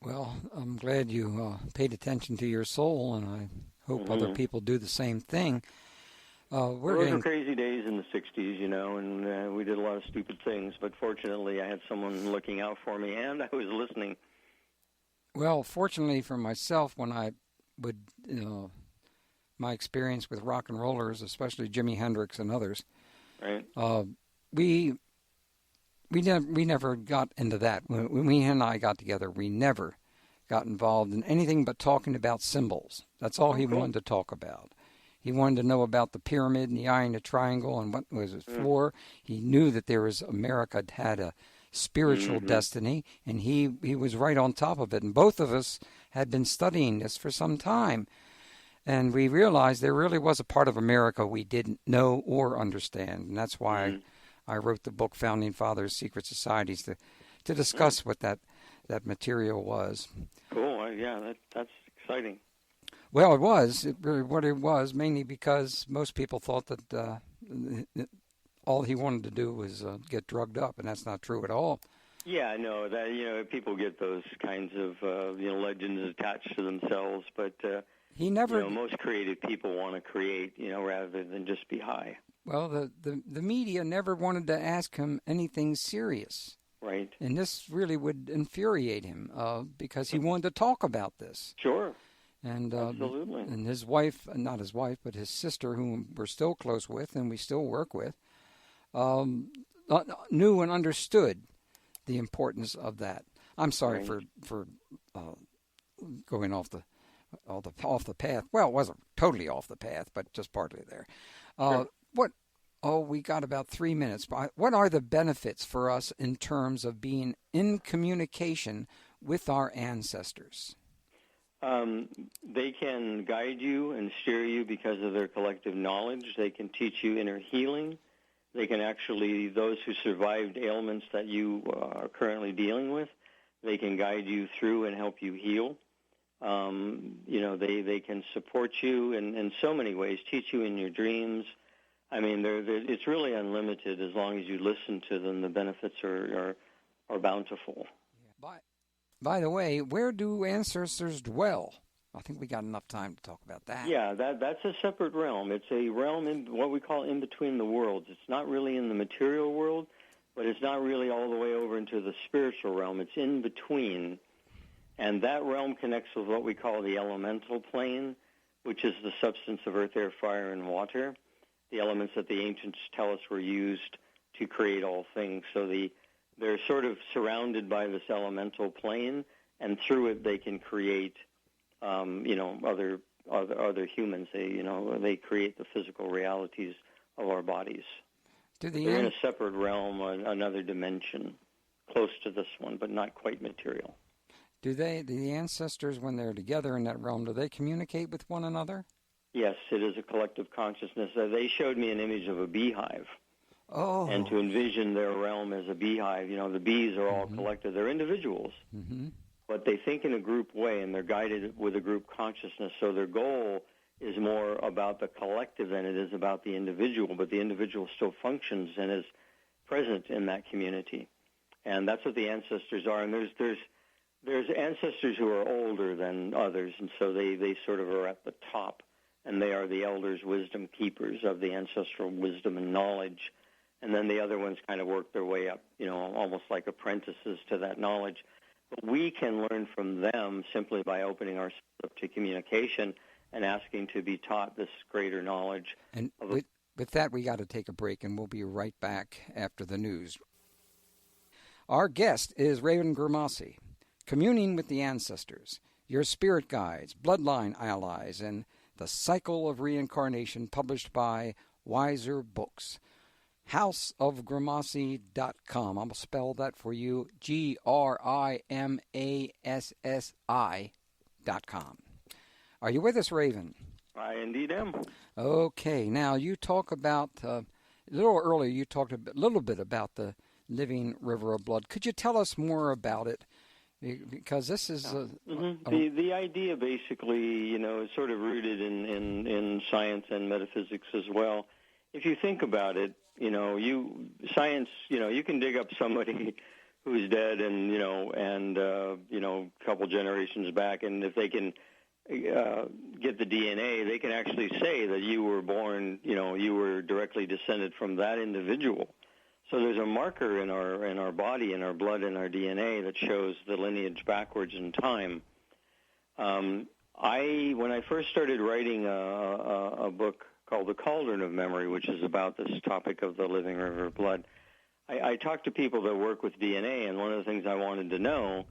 Well, I'm glad you paid attention to your soul, and I hope other people do the same thing.
Those were crazy days in the 60s, and we did a lot of stupid things, but fortunately I had someone looking out for me, and I was listening.
Well, fortunately for myself, when I would, my experience with rock and rollers, especially Jimi Hendrix and others,
right?
We never got into that. When he and I got together, we never got involved in anything but talking about symbols. That's all he wanted to talk about. He wanted to know about the pyramid and the eye and the triangle and what was it for. He knew that America had a spiritual destiny, and he was right on top of it. And both of us had been studying this for some time, and we realized there really was a part of America we didn't know or understand, and that's why I wrote the book Founding Fathers, Secret Societies, to discuss what that material was.
Cool. Yeah, that's exciting.
Well, it was what it was, mainly because most people thought that all he wanted to do was get drugged up, and that's not true at all.
Yeah, I know that. People get those kinds of legends attached to themselves, but
he never.
Most creative people want to create, rather than just be high.
Well, the media never wanted to ask him anything serious.
Right.
And this really would infuriate him because he wanted to talk about this.
Sure.
And
absolutely.
And his wife, not his wife, but his sister, whom we're still close with and we still work with, knew and understood the importance of that. I'm sorry for going off the path. Well, it wasn't totally off the path, but just partly there.
Sure.
We got about 3 minutes. What are the benefits for us in terms of being in communication with our ancestors?
They can guide you and steer you because of their collective knowledge. They can teach you inner healing. They can actually, those who survived ailments that you are currently dealing with, they can guide you through and help you heal. They can support you in so many ways, teach you in your dreams. I mean, it's really unlimited as long as you listen to them. The benefits are bountiful.
By the way, where do ancestors dwell? I think we got enough time to talk about that.
Yeah, that's a separate realm. It's a realm in what we call in between the worlds. It's not really in the material world, but it's not really all the way over into the spiritual realm. It's in between. And that realm connects with what we call the elemental plane, which is the substance of earth, air, fire, and water, the elements that the ancients tell us were used to create all things. So they're sort of surrounded by this elemental plane, and through it they can create, other humans. They create the physical realities of our bodies. They're in a separate realm, another dimension, close to this one, but not quite material.
Do the ancestors, when they're together in that realm, do they communicate with one another?
Yes, it is a collective consciousness. They showed me an image of a beehive.
Oh.
And to envision their realm as a beehive, the bees are all collective. They're individuals, but they think in a group way, and they're guided with a group consciousness. So their goal is more about the collective than it is about the individual, but the individual still functions and is present in that community. And that's what the ancestors are. And there's ancestors who are older than others, and so they sort of are at the top, and they are the elders, wisdom keepers of the ancestral wisdom and knowledge. And then the other ones kind of work their way up, almost like apprentices to that knowledge. But we can learn from them simply by opening ourselves up to communication and asking to be taught this greater knowledge.
And with that, we got to take a break, and we'll be right back after the news. Our guest is Raven Grimassi, Communing with the Ancestors, Your Spirit Guides, Bloodline Allies, and The Cycle of Reincarnation, published by Wiser Books. houseofgrimassi.com. I'm going to spell that for you, GRIMASSI.com. Are you with us, Raven?
I indeed am.
Okay. Now, you talk about, a little earlier, you talked a little bit about the living river of blood. Could you tell us more about it? Because this is...
The idea basically, is sort of rooted in science and metaphysics as well. If you think about it, science, you can dig up somebody who's dead and a couple generations back, and if they can get the DNA, they can actually say that you were born, you were directly descended from that individual. So there's a marker in our body, in our blood, in our DNA that shows the lineage backwards in time. When I first started writing a book called The Cauldron of Memory, which is about this topic of the living river of blood, I talked to people that work with DNA, and one of the things I wanted to know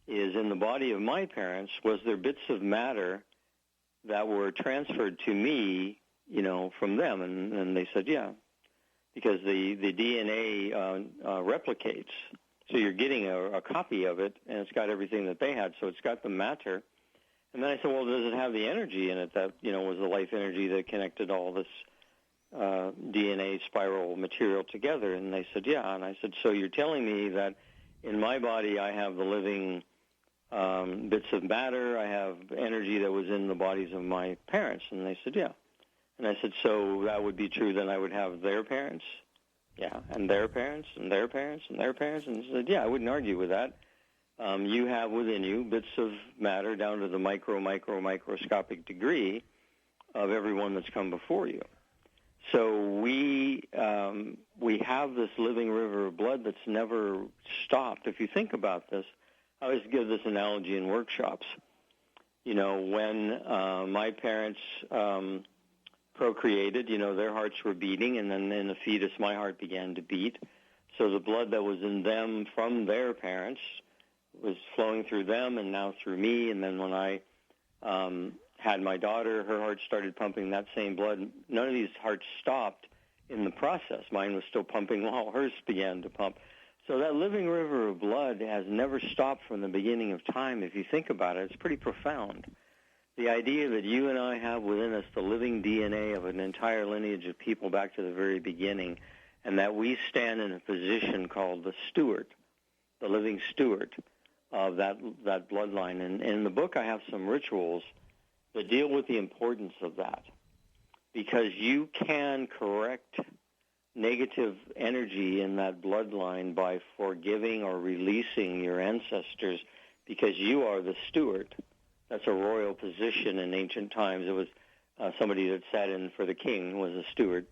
is, in the body of my parents, was there bits of matter that were transferred to me, from them? And they said, yeah, because the DNA replicates. So you're getting a copy of it, and it's got everything that they had, so it's got the matter. And then I said, well, does it have the energy in it that, was the life energy that connected all this DNA spiral material together? And they said, yeah. And I said, so you're telling me that in my body I have the living bits of matter. I have energy that was in the bodies of my parents. And they said, yeah. And I said, so that would be true, then I would have their parents? Yeah, and their parents, and their parents, and their parents. And I said, yeah, I wouldn't argue with that. You have within you bits of matter down to the microscopic degree of everyone that's come before you. So we have this living river of blood that's never stopped. If you think about this, I always give this analogy in workshops. You know, when my parents procreated, you know, their hearts were beating, and then in the fetus my heart began to beat. So the blood that was in them from their parents was flowing through them and now through me. And then when I had my daughter, her heart started pumping that same blood. None of these hearts stopped in the process. Mine was still pumping while hers began to pump. So that living river of blood has never stopped from the beginning of time. If you think about it, it's pretty profound. The idea that you and I have within us the living DNA of an entire lineage of people back to the very beginning, and that we stand in a position called the steward, the living steward of that bloodline. And in the book I have some rituals that deal with the importance of that, because you can correct negative energy in that bloodline by forgiving or releasing your ancestors, because you are the steward. That's a royal position in ancient times. It was somebody that sat in for the king was a steward.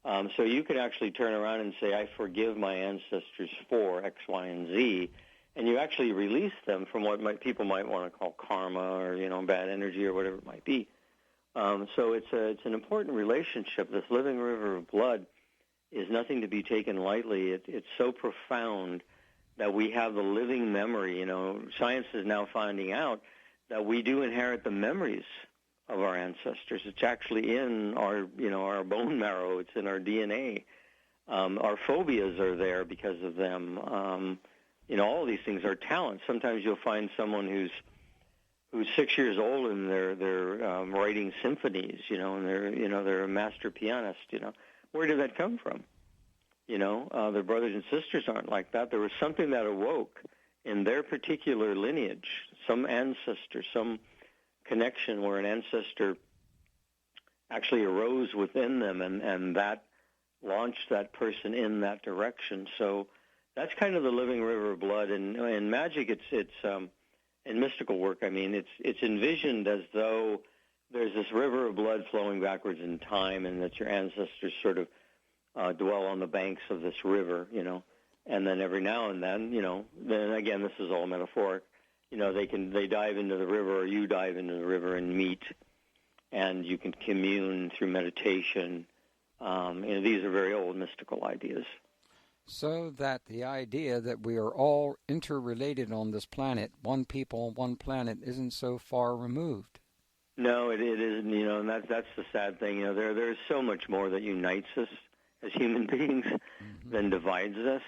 So you could actually turn around and say, I forgive my ancestors for X, Y, and Z, and you actually release them from what people might want to call karma or, you know, bad energy or whatever it might be. So it's an important relationship. This living river of blood is nothing to be taken lightly. It's so profound that we have the living memory. You know, science is now finding out that we do inherit the memories of our ancestors. It's actually in our, you know, our bone marrow. It's in our DNA. Our phobias are there because of them. You know, all these things are talents. Sometimes you'll find someone who's 6 years old and they're writing symphonies, you know, and they're a master pianist, you know. Where did that come from? You know, their brothers and sisters aren't like that. There was something that awoke in their particular lineage, some ancestor, some connection where an ancestor actually arose within them, and that launched that person in that direction. So that's kind of the living river of blood. And in magic, it's in mystical work, I mean, it's envisioned as though there's this river of blood flowing backwards in time, and that your ancestors sort of dwell on the banks of this river, you know. And then every now and then, you know, then again, this is all metaphoric, you know, they dive into the river, or you dive into the river and meet, and you can commune through meditation. You know, these are very old mystical ideas.
So that the idea that we are all interrelated on this planet, one people, one planet, isn't so far removed.
No, it isn't, you know, and that's the sad thing. You know, there's so much more that unites us as human beings than divides us.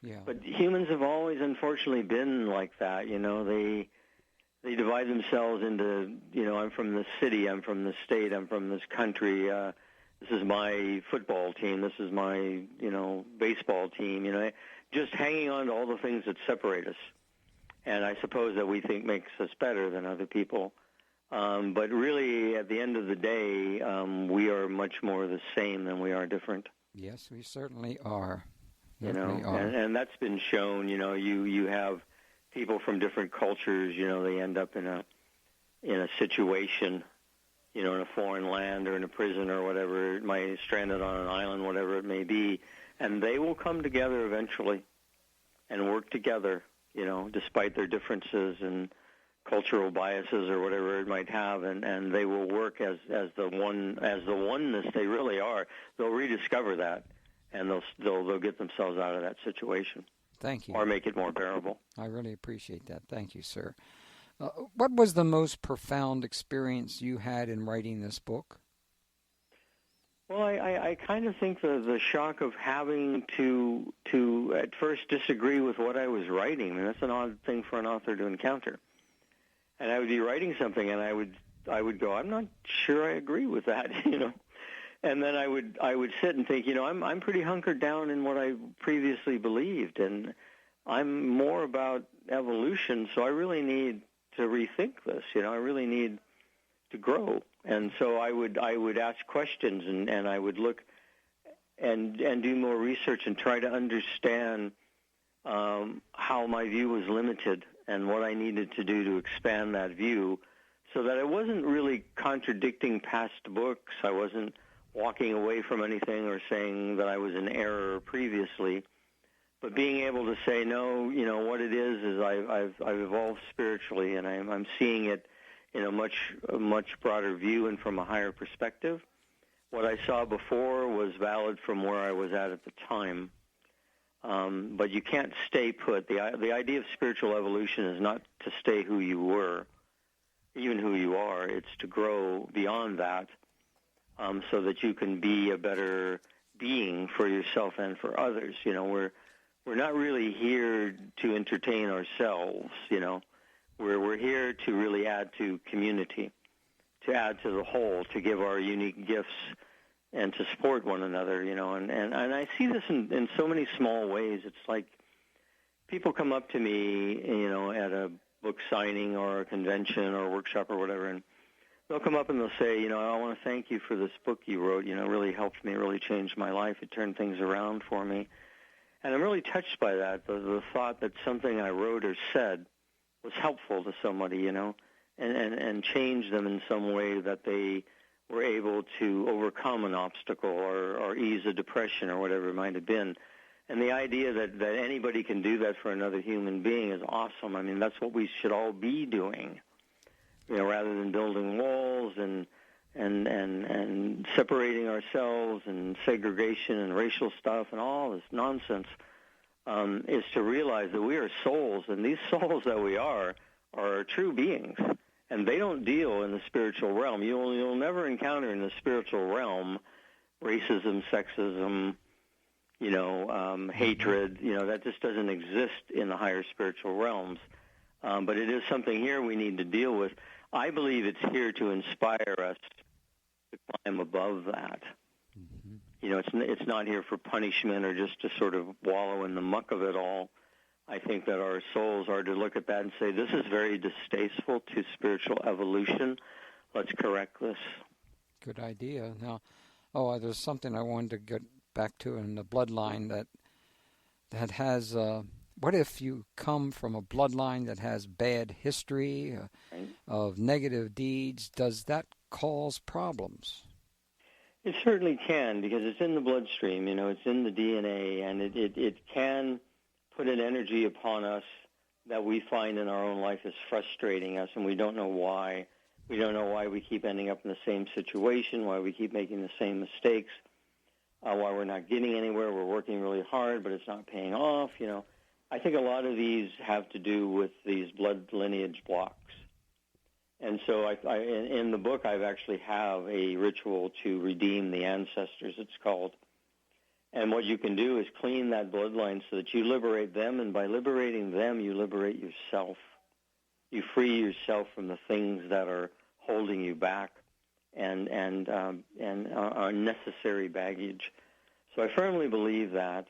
Yeah.
But humans have always, unfortunately, been like that. You know, they divide themselves into, you know, I'm from this city, I'm from this state, I'm from this country. This is my football team. This is my, you know, baseball team. You know, just hanging on to all the things that separate us, and I suppose that we think makes us better than other people. But really, at the end of the day, we are much more the same than we are different.
Yes, we certainly are.
You know, and that's been shown. You know, you have people from different cultures. You know, they end up in a situation, you know, in a foreign land or in a prison or whatever, it might stranded on an island, whatever it may be, and they will come together eventually and work together. You know, despite their differences and cultural biases or whatever it might have, and they will work as the oneness they really are. They'll rediscover that, and they'll get themselves out of that situation.
Thank you.
Or make it more bearable.
I really appreciate that. Thank you, sir. What was the most profound experience you had in writing this book?
Well, I kind of think the shock of having to at first disagree with what I was writing. I mean, that's an odd thing for an author to encounter. And I would be writing something, and I would go, I'm not sure I agree with that, you know. And then I would sit and think, you know, I'm pretty hunkered down in what I previously believed, and I'm more about evolution, so I really need to rethink this. I really need to grow. And so I would ask questions, and I would look and do more research and try to understand how my view was limited and what I needed to do to expand that view, so that I wasn't really contradicting past books. I wasn't walking away from anything or saying that I was in error previously, but being able to say, no, what it is I've evolved spiritually, and I'm seeing it in a much broader view and from a higher perspective. What I saw before was valid from where I was at the time, but you can't stay put. The idea of spiritual evolution is not to stay who you were, even who you are. It's to grow beyond that, so that you can be a better being for yourself and for others. We're not really here to entertain ourselves. We're here to really add to community, to add to the whole, to give our unique gifts and to support one another, and I see this in so many small ways. It's like people come up to me, at a book signing or a convention or a workshop or whatever, and they'll come up and they'll say, I want to thank you for this book you wrote. It really helped me, really changed my life. It turned things around for me. And I'm really touched by that, the thought that something I wrote or said was helpful to somebody, and changed them in some way that they were able to overcome an obstacle or ease a depression or whatever it might have been. And the idea that anybody can do that for another human being is awesome. I mean, that's what we should all be doing, rather than building walls and separating ourselves and segregation and racial stuff and all this nonsense, is to realize that we are souls, and these souls that we are true beings. And they don't deal in the spiritual realm. You'll never encounter in the spiritual realm racism, sexism, hatred. That just doesn't exist in the higher spiritual realms. But it is something here we need to deal with. I believe it's here to inspire us to climb above that. Mm-hmm. It's not here for punishment or just to sort of wallow in the muck of it all. I think that our souls are to look at that and say, this is very distasteful to spiritual evolution. Let's correct this.
Good idea. Now, there's something I wanted to get back to in the bloodline that has, what if you come from a bloodline that has bad history of negative deeds? Does that cause problems?
It certainly can, because it's in the bloodstream, it's in the DNA, and it can put an energy upon us that we find in our own life is frustrating us, and we don't know why. We don't know why we keep ending up in the same situation, why we keep making the same mistakes, why we're not getting anywhere. We're working really hard, but it's not paying off. I think a lot of these have to do with these blood lineage blocks. And so in the book, I actually have a ritual to redeem the ancestors, it's called. And what you can do is clean that bloodline so that you liberate them, and by liberating them, you liberate yourself. You free yourself from the things that are holding you back and are unnecessary baggage. So I firmly believe that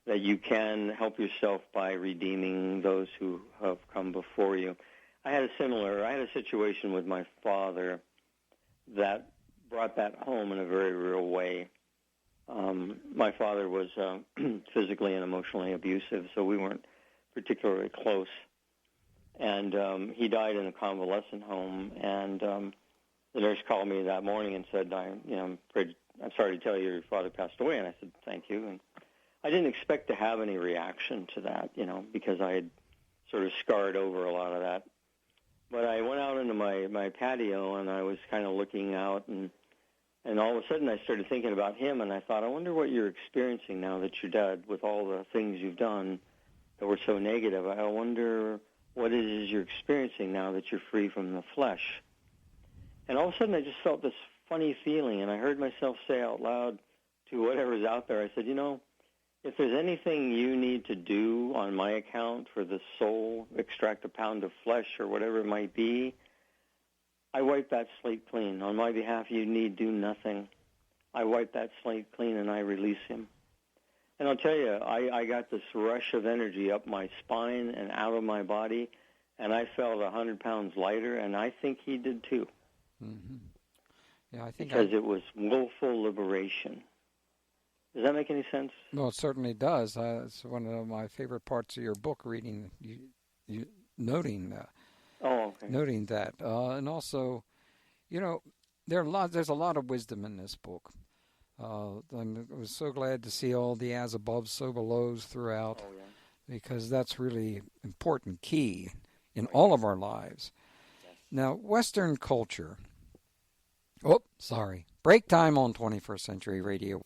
you can help yourself by redeeming those who have come before you. I had a situation with my father that brought that home in a very real way. My father was physically and emotionally abusive, so we weren't particularly close. And he died in a convalescent home. And the nurse called me that morning and said, I'm sorry to tell you your father passed away. And I said, thank you. And I didn't expect to have any reaction to that, because I had sort of scarred over a lot of that. But I went out into my patio, and I was kind of looking out, and all of a sudden I started thinking about him, and I thought, I wonder what you're experiencing now that you're dead, with all the things you've done that were so negative. I wonder what it is you're experiencing now that you're free from the flesh. And all of a sudden I just felt this funny feeling, and I heard myself say out loud to whatever's out there, I said, if there's anything you need to do on my account for the soul, extract a pound of flesh or whatever it might be, I wipe that slate clean. On my behalf, you need do nothing. I wipe that slate clean and I release him. And I'll tell you, I got this rush of energy up my spine and out of my body, and I felt 100 pounds lighter, and I think he did too.
Mm-hmm. Yeah, I think
because it was willful liberation. Does that make any sense?
Well, it certainly does. It's one of my favorite parts of your book, reading, you noting that.
Oh, okay.
Noting that. And also, you know, there's a lot of wisdom in this book. I was so glad to see all the as above, so belows throughout, because that's really important, key in all of our lives. Yes. Now, Western culture. Oh, sorry. Break time on 21st Century Radio.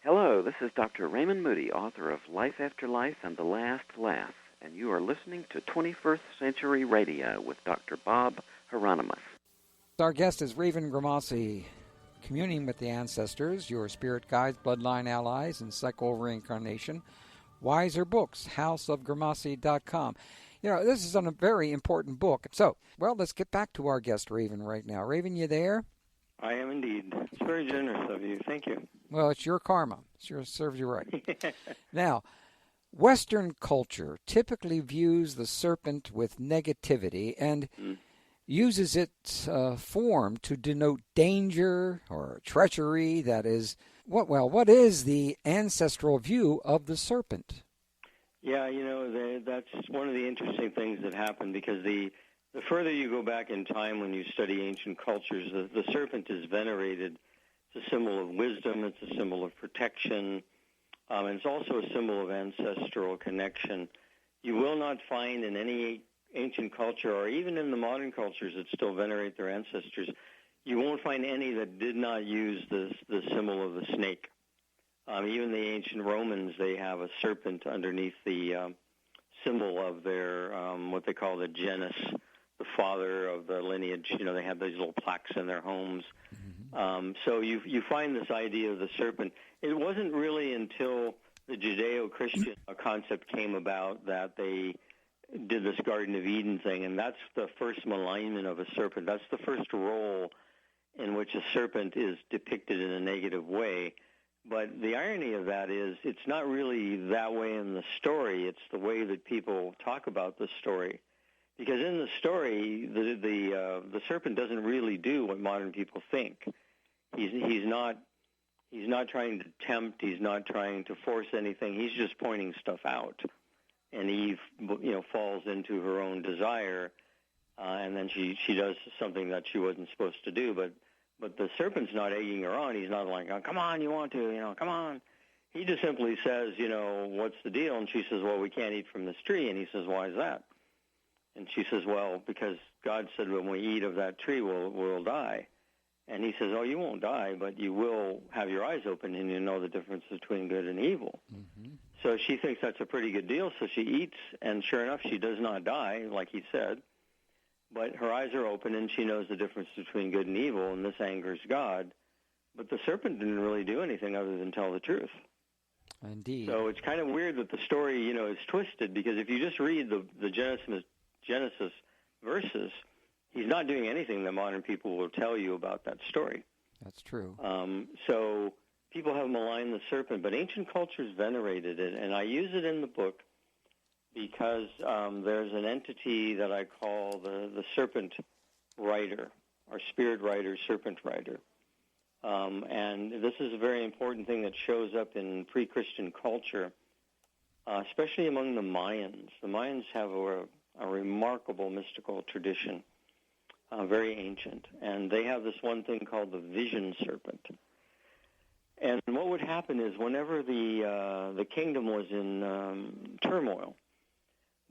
Hello, this is Dr. Raymond Moody, author of Life After Life and The Last Laugh, and you are listening to 21st Century Radio with Dr. Bob Hieronimus.
Our guest is Raven Grimassi, Communing with the Ancestors, your spirit guides, bloodline allies, and psycho reincarnation. Wiser Books, houseofgrimassi.com. You know, this is a very important book. So, well, let's get back to our guest, Raven, right now. Raven, you there?
I am indeed. It's very generous of you. Thank you.
Well, it's your karma. It serves you right. Now, Western culture typically views the serpent with negativity and uses its form to denote danger or treachery. That is, what is the ancestral view of the serpent?
Yeah, you know, that's one of the interesting things that happened, because the further you go back in time when you study ancient cultures, the serpent is venerated. It's a symbol of wisdom. It's a symbol of protection. And it's also a symbol of ancestral connection. You will not find in any ancient culture, or even in the modern cultures that still venerate their ancestors, you won't find any that did not use the symbol of the snake. Even the ancient Romans, they have a serpent underneath the symbol of their, what they call the genus, the father of the lineage. You know, they have these little plaques in their homes. So you find this idea of the serpent. It wasn't really until the Judeo-Christian concept came about that they did this Garden of Eden thing, and that's the first malignment of a serpent. That's the first role in which a serpent is depicted in a negative way. But the irony of that is it's not really that way in the story. It's the way that people talk about the story. Because in the story, the serpent doesn't really do what modern people think. He's not trying to tempt. He's not trying to force anything. He's just pointing stuff out. And Eve, falls into her own desire, and then she does something that she wasn't supposed to do. But the serpent's not egging her on. He's not like, oh, come on, you want to, come on. He just simply says, what's the deal? And she says, well, we can't eat from this tree. And he says, why is that? And she says, well, because God said when we eat of that tree, we'll die. And he says, oh, you won't die, but you will have your eyes open and you know the difference between good and evil. Mm-hmm. So she thinks that's a pretty good deal, so she eats, and sure enough, she does not die, like he said. But her eyes are open, and she knows the difference between good and evil, and this angers God. But the serpent didn't really do anything other than tell the truth.
Indeed.
So it's kind of weird that the story, is twisted, because if you just read the Genesis verses, he's not doing anything that modern people will tell you about that story.
That's true.
So people have maligned the serpent, but ancient cultures venerated it, and I use it in the book because there's an entity that I call the serpent rider, or spirit rider, serpent rider. And this is a very important thing that shows up in pre-Christian culture, especially among the Mayans. The Mayans have a remarkable mystical tradition, very ancient, and they have this one thing called the Vision Serpent. And what would happen is whenever the kingdom was in turmoil,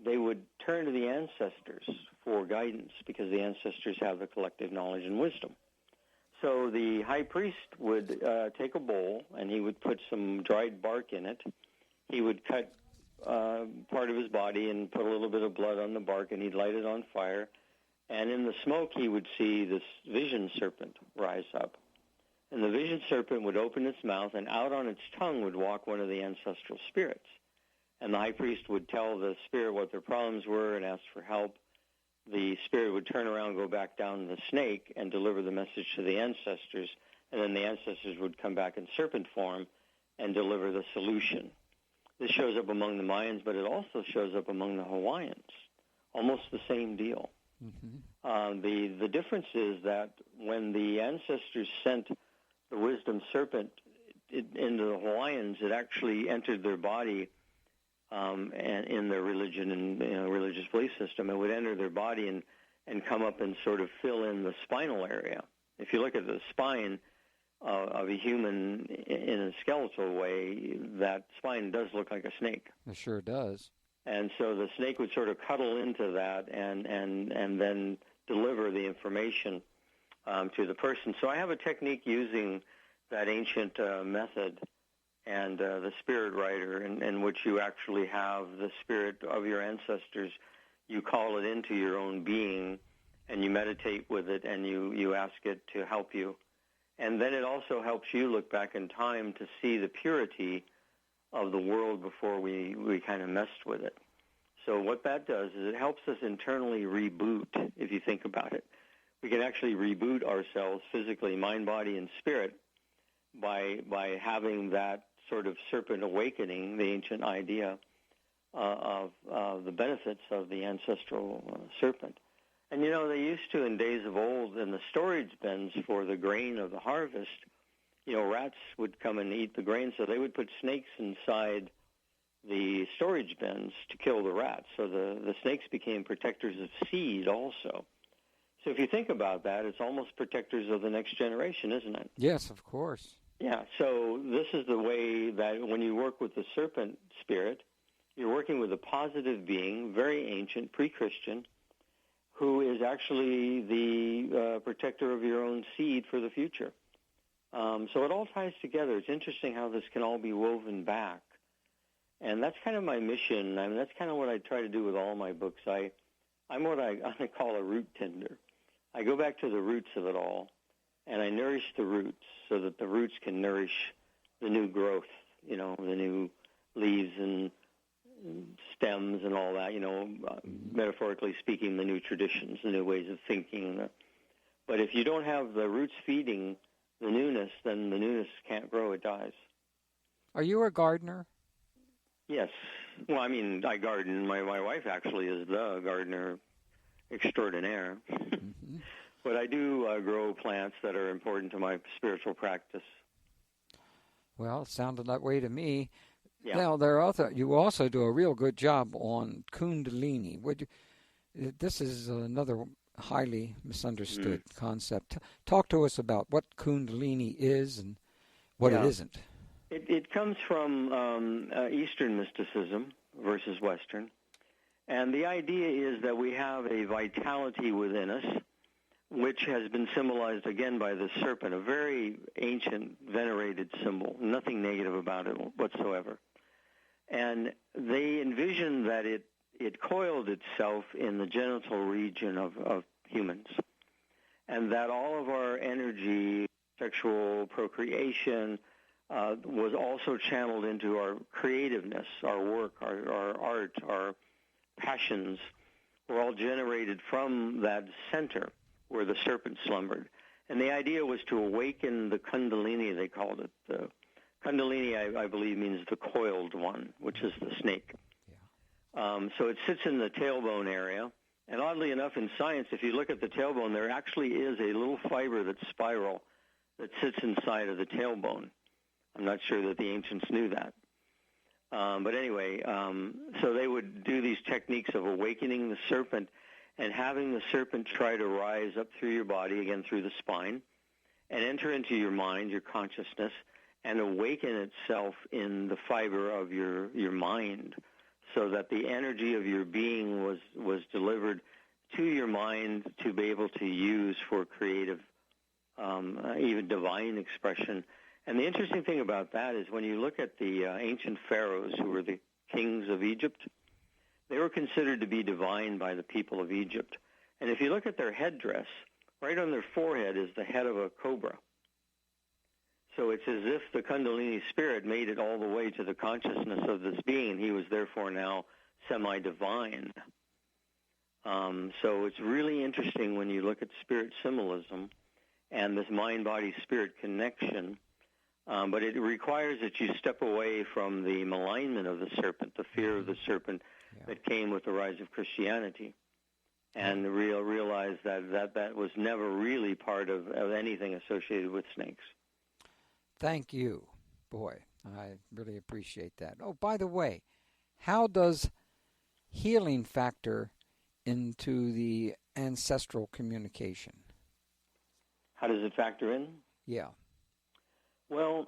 they would turn to the ancestors for guidance, because the ancestors have the collective knowledge and wisdom. So the high priest would take a bowl, and he would put some dried bark in it. He would cut part of his body and put a little bit of blood on the bark, and he'd light it on fire. And in the smoke, he would see this vision serpent rise up. And the vision serpent would open its mouth, and out on its tongue would walk one of the ancestral spirits. And the high priest would tell the spirit what their problems were and ask for help. The spirit would turn around, go back down the snake, and deliver the message to the ancestors. And then the ancestors would come back in serpent form and deliver the solution. This shows up among the Mayans, but it also shows up among the Hawaiians. Almost the same deal. Mm-hmm. The difference is that when the ancestors sent the wisdom serpent into the Hawaiians, it actually entered their body, and in their religion and religious belief system, it would enter their body and come up and sort of fill in the spinal area. If you look at the spine of a human in a skeletal way, that spine does look like a snake.
It sure does.
And so the snake would sort of cuddle into that and then deliver the information to the person. So I have a technique using that ancient method and the spirit writer, in which you actually have the spirit of your ancestors. You call it into your own being, and you meditate with it, and you ask it to help you. And then it also helps you look back in time to see the purity of the world before we kind of messed with it. So what that does is it helps us internally reboot, if you think about it. We can actually reboot ourselves physically, mind, body, and spirit by having that sort of serpent awakening, the ancient idea of the benefits of the ancestral serpent. And, they used to, in days of old, in the storage bins for the grain of the harvest, rats would come and eat the grain, so they would put snakes inside the storage bins to kill the rats. So the snakes became protectors of seed also. So if you think about that, it's almost protectors of the next generation, isn't it?
Yes, of course.
Yeah, so this is the way that when you work with the serpent spirit, you're working with a positive being, very ancient, pre-Christian, who is actually the protector of your own seed for the future. So it all ties together. It's interesting how this can all be woven back. And that's kind of my mission. I mean, that's kind of what I try to do with all my books. I'm what I call a root tender. I go back to the roots of it all, and I nourish the roots so that the roots can nourish the new growth, the new leaves and stems and all that, metaphorically speaking, the new traditions, the new ways of thinking. But if you don't have the roots feeding the newness, then the newness can't grow, it dies.
Are you a gardener?
Yes. Well, I mean, I garden. My wife actually is the gardener extraordinaire. Mm-hmm. But I do grow plants that are important to my spiritual practice.
Well, it sounded that way to me.
Yeah.
Now, you also do a real good job on Kundalini. This is another highly misunderstood concept. Talk to us about what Kundalini is and what it isn't.
It comes from Eastern mysticism versus Western. And the idea is that we have a vitality within us, which has been symbolized again by the serpent, a very ancient, venerated symbol, nothing negative about it whatsoever. And they envisioned that it coiled itself in the genital region of humans, and that all of our energy, sexual procreation, was also channeled into our creativeness, our work, our art, our passions, were all generated from that center where the serpent slumbered. And the idea was to awaken the Kundalini, they called it. The Kundalini, I believe, means the coiled one, which is the snake. Yeah. So it sits in the tailbone area. And oddly enough, in science, if you look at the tailbone, there actually is a little fiber that's spiral that sits inside of the tailbone. I'm not sure that the ancients knew that. But anyway, so they would do these techniques of awakening the serpent and having the serpent try to rise up through your body, again through the spine, and enter into your mind, your consciousness, and awaken itself in the fiber of your mind, so that the energy of your being was delivered to your mind to be able to use for creative, even divine expression. And the interesting thing about that is when you look at the ancient pharaohs, who were the kings of Egypt, they were considered to be divine by the people of Egypt. And if you look at their headdress, right on their forehead is the head of a cobra. So it's as if the Kundalini spirit made it all the way to the consciousness of this being. He was therefore now semi-divine. So it's really interesting when you look at spirit symbolism and this mind-body-spirit connection. But it requires that you step away from the malignment of the serpent, the fear of the serpent that came with the rise of Christianity, and realize that was never really part of anything associated with snakes.
Thank you. Boy, I really appreciate that. Oh, by the way, how does healing factor into the ancestral communication?
How does it factor in?
Yeah.
Well,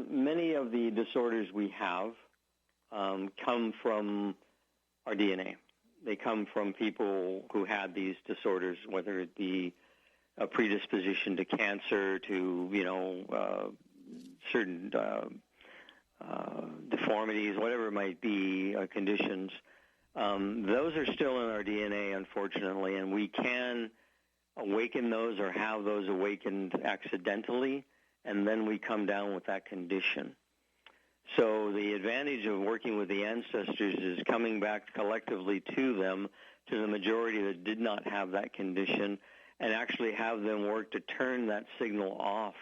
many of the disorders we have come from our DNA. They come from people who had these disorders, whether it be a predisposition to cancer, to, certain deformities, whatever it might be, conditions. Those are still in our DNA, unfortunately, and we can awaken those or have those awakened accidentally, and then we come down with that condition. So the advantage of working with the ancestors is coming back collectively to them, to the majority that did not have that condition, and actually have them work to turn that signal off,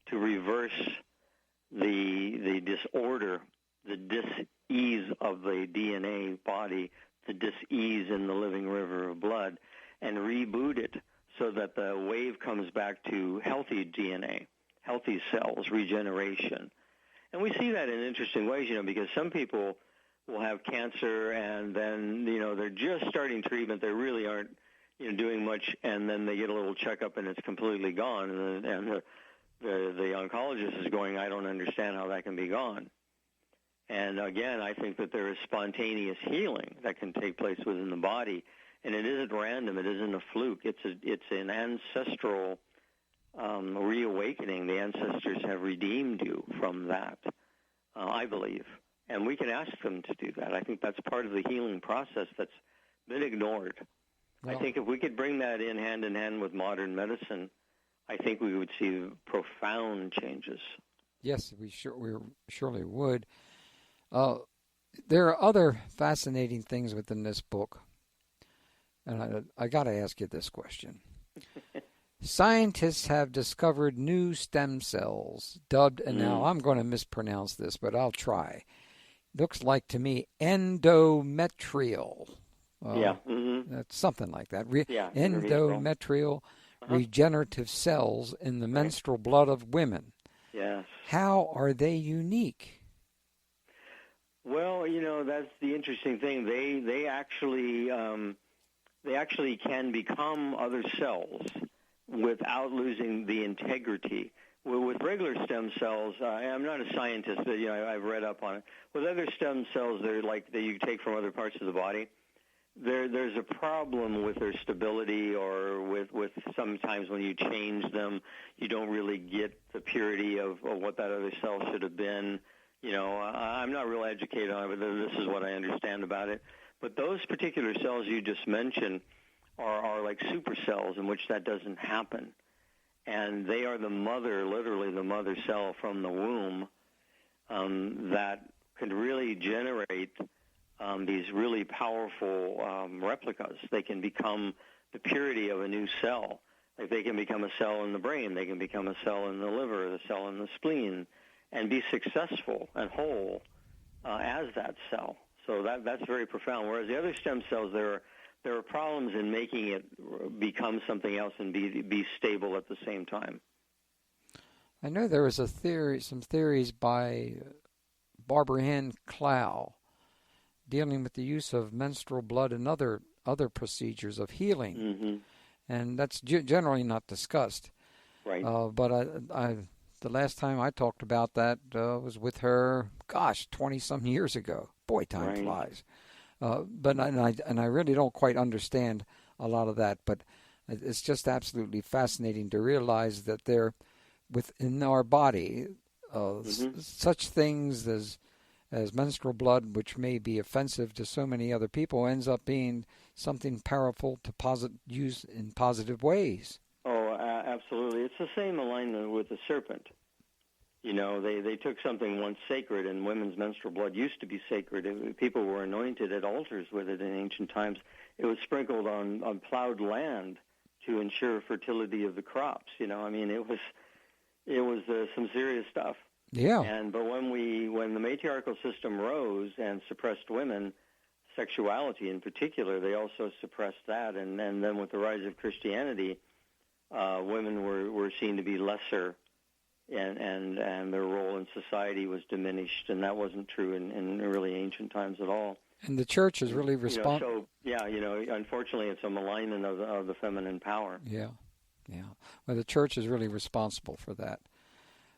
to reverse the disorder, the dis-ease of the DNA body, the dis-ease in the living river of blood, and reboot it so that the wave comes back to healthy DNA, healthy cells, regeneration. And we see that in interesting ways, because some people will have cancer and then, they're just starting treatment. They really aren't, doing much, and then they get a little checkup and it's completely gone. And the oncologist is going, I don't understand how that can be gone. And again, I think that there is spontaneous healing that can take place within the body, and it isn't random. It isn't a fluke. It's an ancestral reawakening. The ancestors have redeemed you from that, I believe. And we can ask them to do that. I think that's part of the healing process that's been ignored. Well, I think if we could bring that in hand with modern medicine, I think we would see profound changes.
Yes, we surely would. There are other fascinating things within this book, and I got to ask you this question. Scientists have discovered new stem cells dubbed, and now I'm going to mispronounce this, but I'll try. Looks like to me endometrial. That's something like that. Endometrial regenerative cells in the menstrual blood of women.
Yes.
How are they unique?
Well, that's the interesting thing. They actually can become other cells without losing the integrity. Well, with regular stem cells, I'm not a scientist, but I've read up on it. With other stem cells, they're like that you take from other parts of the body. There's a problem with their stability, or with sometimes when you change them, you don't really get the purity of what that other cell should have been. I'm not real educated on it, but this is what I understand about it. But those particular cells you just mentioned are like super cells in which that doesn't happen. And they are the mother, literally the mother cell from the womb, that can really generate these really powerful replicas. They can become the purity of a new cell. Like they can become a cell in the brain. They can become a cell in the liver, the cell in the spleen, and be successful and whole as that cell. So that's very profound. Whereas the other stem cells, there are problems in making it become something else and be stable at the same time.
I know there was some theories by Barbara Ann Clow dealing with the use of menstrual blood and other procedures of healing, and that's generally not discussed.
Right.
But I the last time I talked about that was with her, 20-some years ago. Boy, time flies. But I really don't quite understand a lot of that. But it's just absolutely fascinating to realize that there, within our body, such things as menstrual blood, which may be offensive to so many other people, ends up being something powerful to use in positive ways.
Oh, absolutely. It's the same alignment with the serpent. They took something once sacred, and women's menstrual blood used to be sacred. People were anointed at altars with it in ancient times. It was sprinkled on plowed land to ensure fertility of the crops. It was it was some serious stuff.
Yeah.
But when the matriarchal system rose and suppressed women, sexuality in particular, they also suppressed that. And then with the rise of Christianity, women were seen to be lesser, and their role in society was diminished, and that wasn't true in really ancient times at all.
And the church is really responsible.
Unfortunately, it's a malignment of the feminine power.
Yeah. Well, the church is really responsible for that.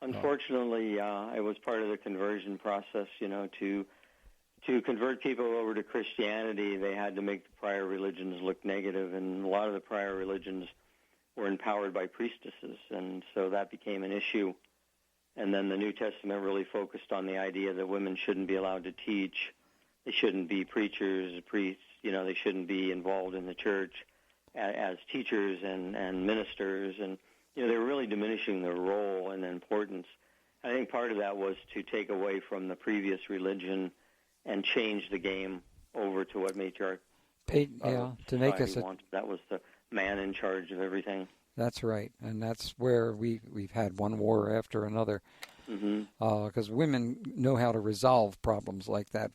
Unfortunately, it was part of the conversion process. To convert people over to Christianity, they had to make the prior religions look negative, and a lot of the prior religions were empowered by priestesses, and so that became an issue. And then the New Testament really focused on the idea that women shouldn't be allowed to teach. They shouldn't be preachers, priests. They shouldn't be involved in the church as teachers and ministers. And, they were really diminishing their role and importance. I think part of that was to take away from the previous religion and change the game over to what matriarch
to make us
wanted. That was the man in charge of everything.
That's right, and that's where we've had one war after another, because women know how to resolve problems like that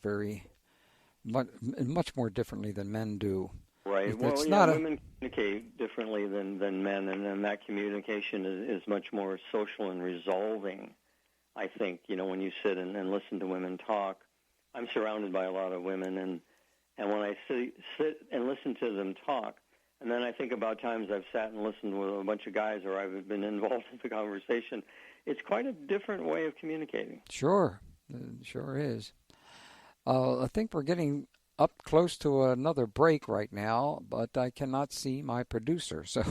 much more differently than men do.
Right. Women communicate differently than men, and then that communication is much more social and resolving. I think when you sit and listen to women talk, I'm surrounded by a lot of women, and when I sit and listen to them talk. And then I think about times I've sat and listened with a bunch of guys, or I've been involved in the conversation. It's quite a different way of communicating.
Sure. It sure is. I think we're getting up close to another break right now, but I cannot see my producer, so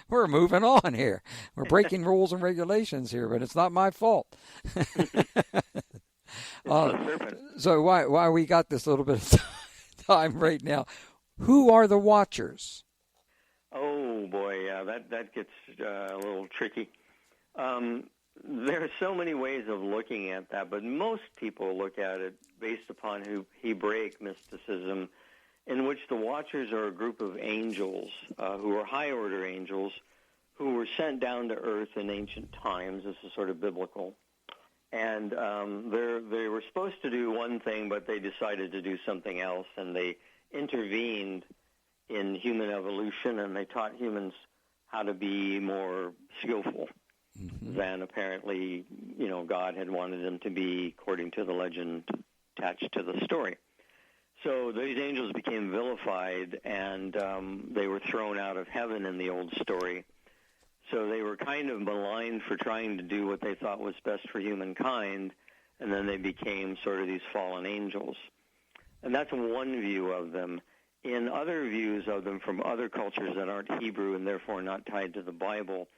we're moving on here. We're breaking rules and regulations here, but it's not my fault. So why we got this little bit of time right now? Who are the Watchers?
Oh, boy, yeah, that gets a little tricky. There are so many ways of looking at that, but most people look at it based upon Hebraic mysticism, in which the Watchers are a group of angels who are high-order angels who were sent down to earth in ancient times. This is sort of biblical. And they were supposed to do one thing, but they decided to do something else, and they intervened in human evolution, and they taught humans how to be more skillful than apparently, God had wanted them to be, according to the legend attached to the story. So these angels became vilified, and they were thrown out of heaven in the old story. So they were kind of maligned for trying to do what they thought was best for humankind, and then they became sort of these fallen angels. And that's one view of them. In other views of them from other cultures that aren't Hebrew and therefore not tied to the Bible,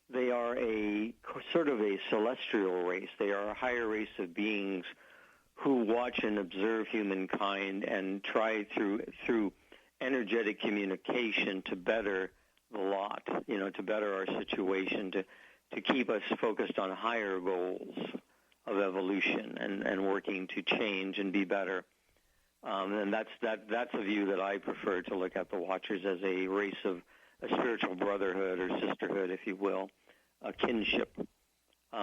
they are a sort of a celestial race. They are a higher race of beings who watch and observe humankind and try through energetic communication to better the lot, to better our situation, to keep us focused on higher goals of evolution and working to change and be better. And that's a view that I prefer, to look at the Watchers as a race of a spiritual brotherhood or sisterhood, if you will, a kinship.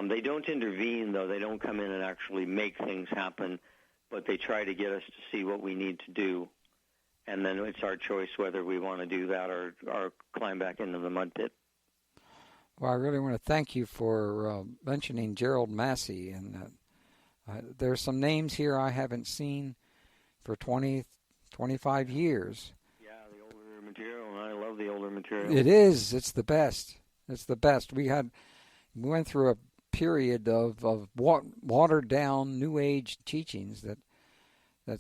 They don't intervene, though. They don't come in and actually make things happen, but they try to get us to see what we need to do. And then it's our choice whether we want to do that or climb back into the mud pit.
Well, I really want to thank you for mentioning Gerald Massey. And there's some names here I haven't seen for 20, 25 years.
Yeah, the older material, and I love the older material.
It is. It's the best. It's the best. We went through a period of watered-down New Age teachings that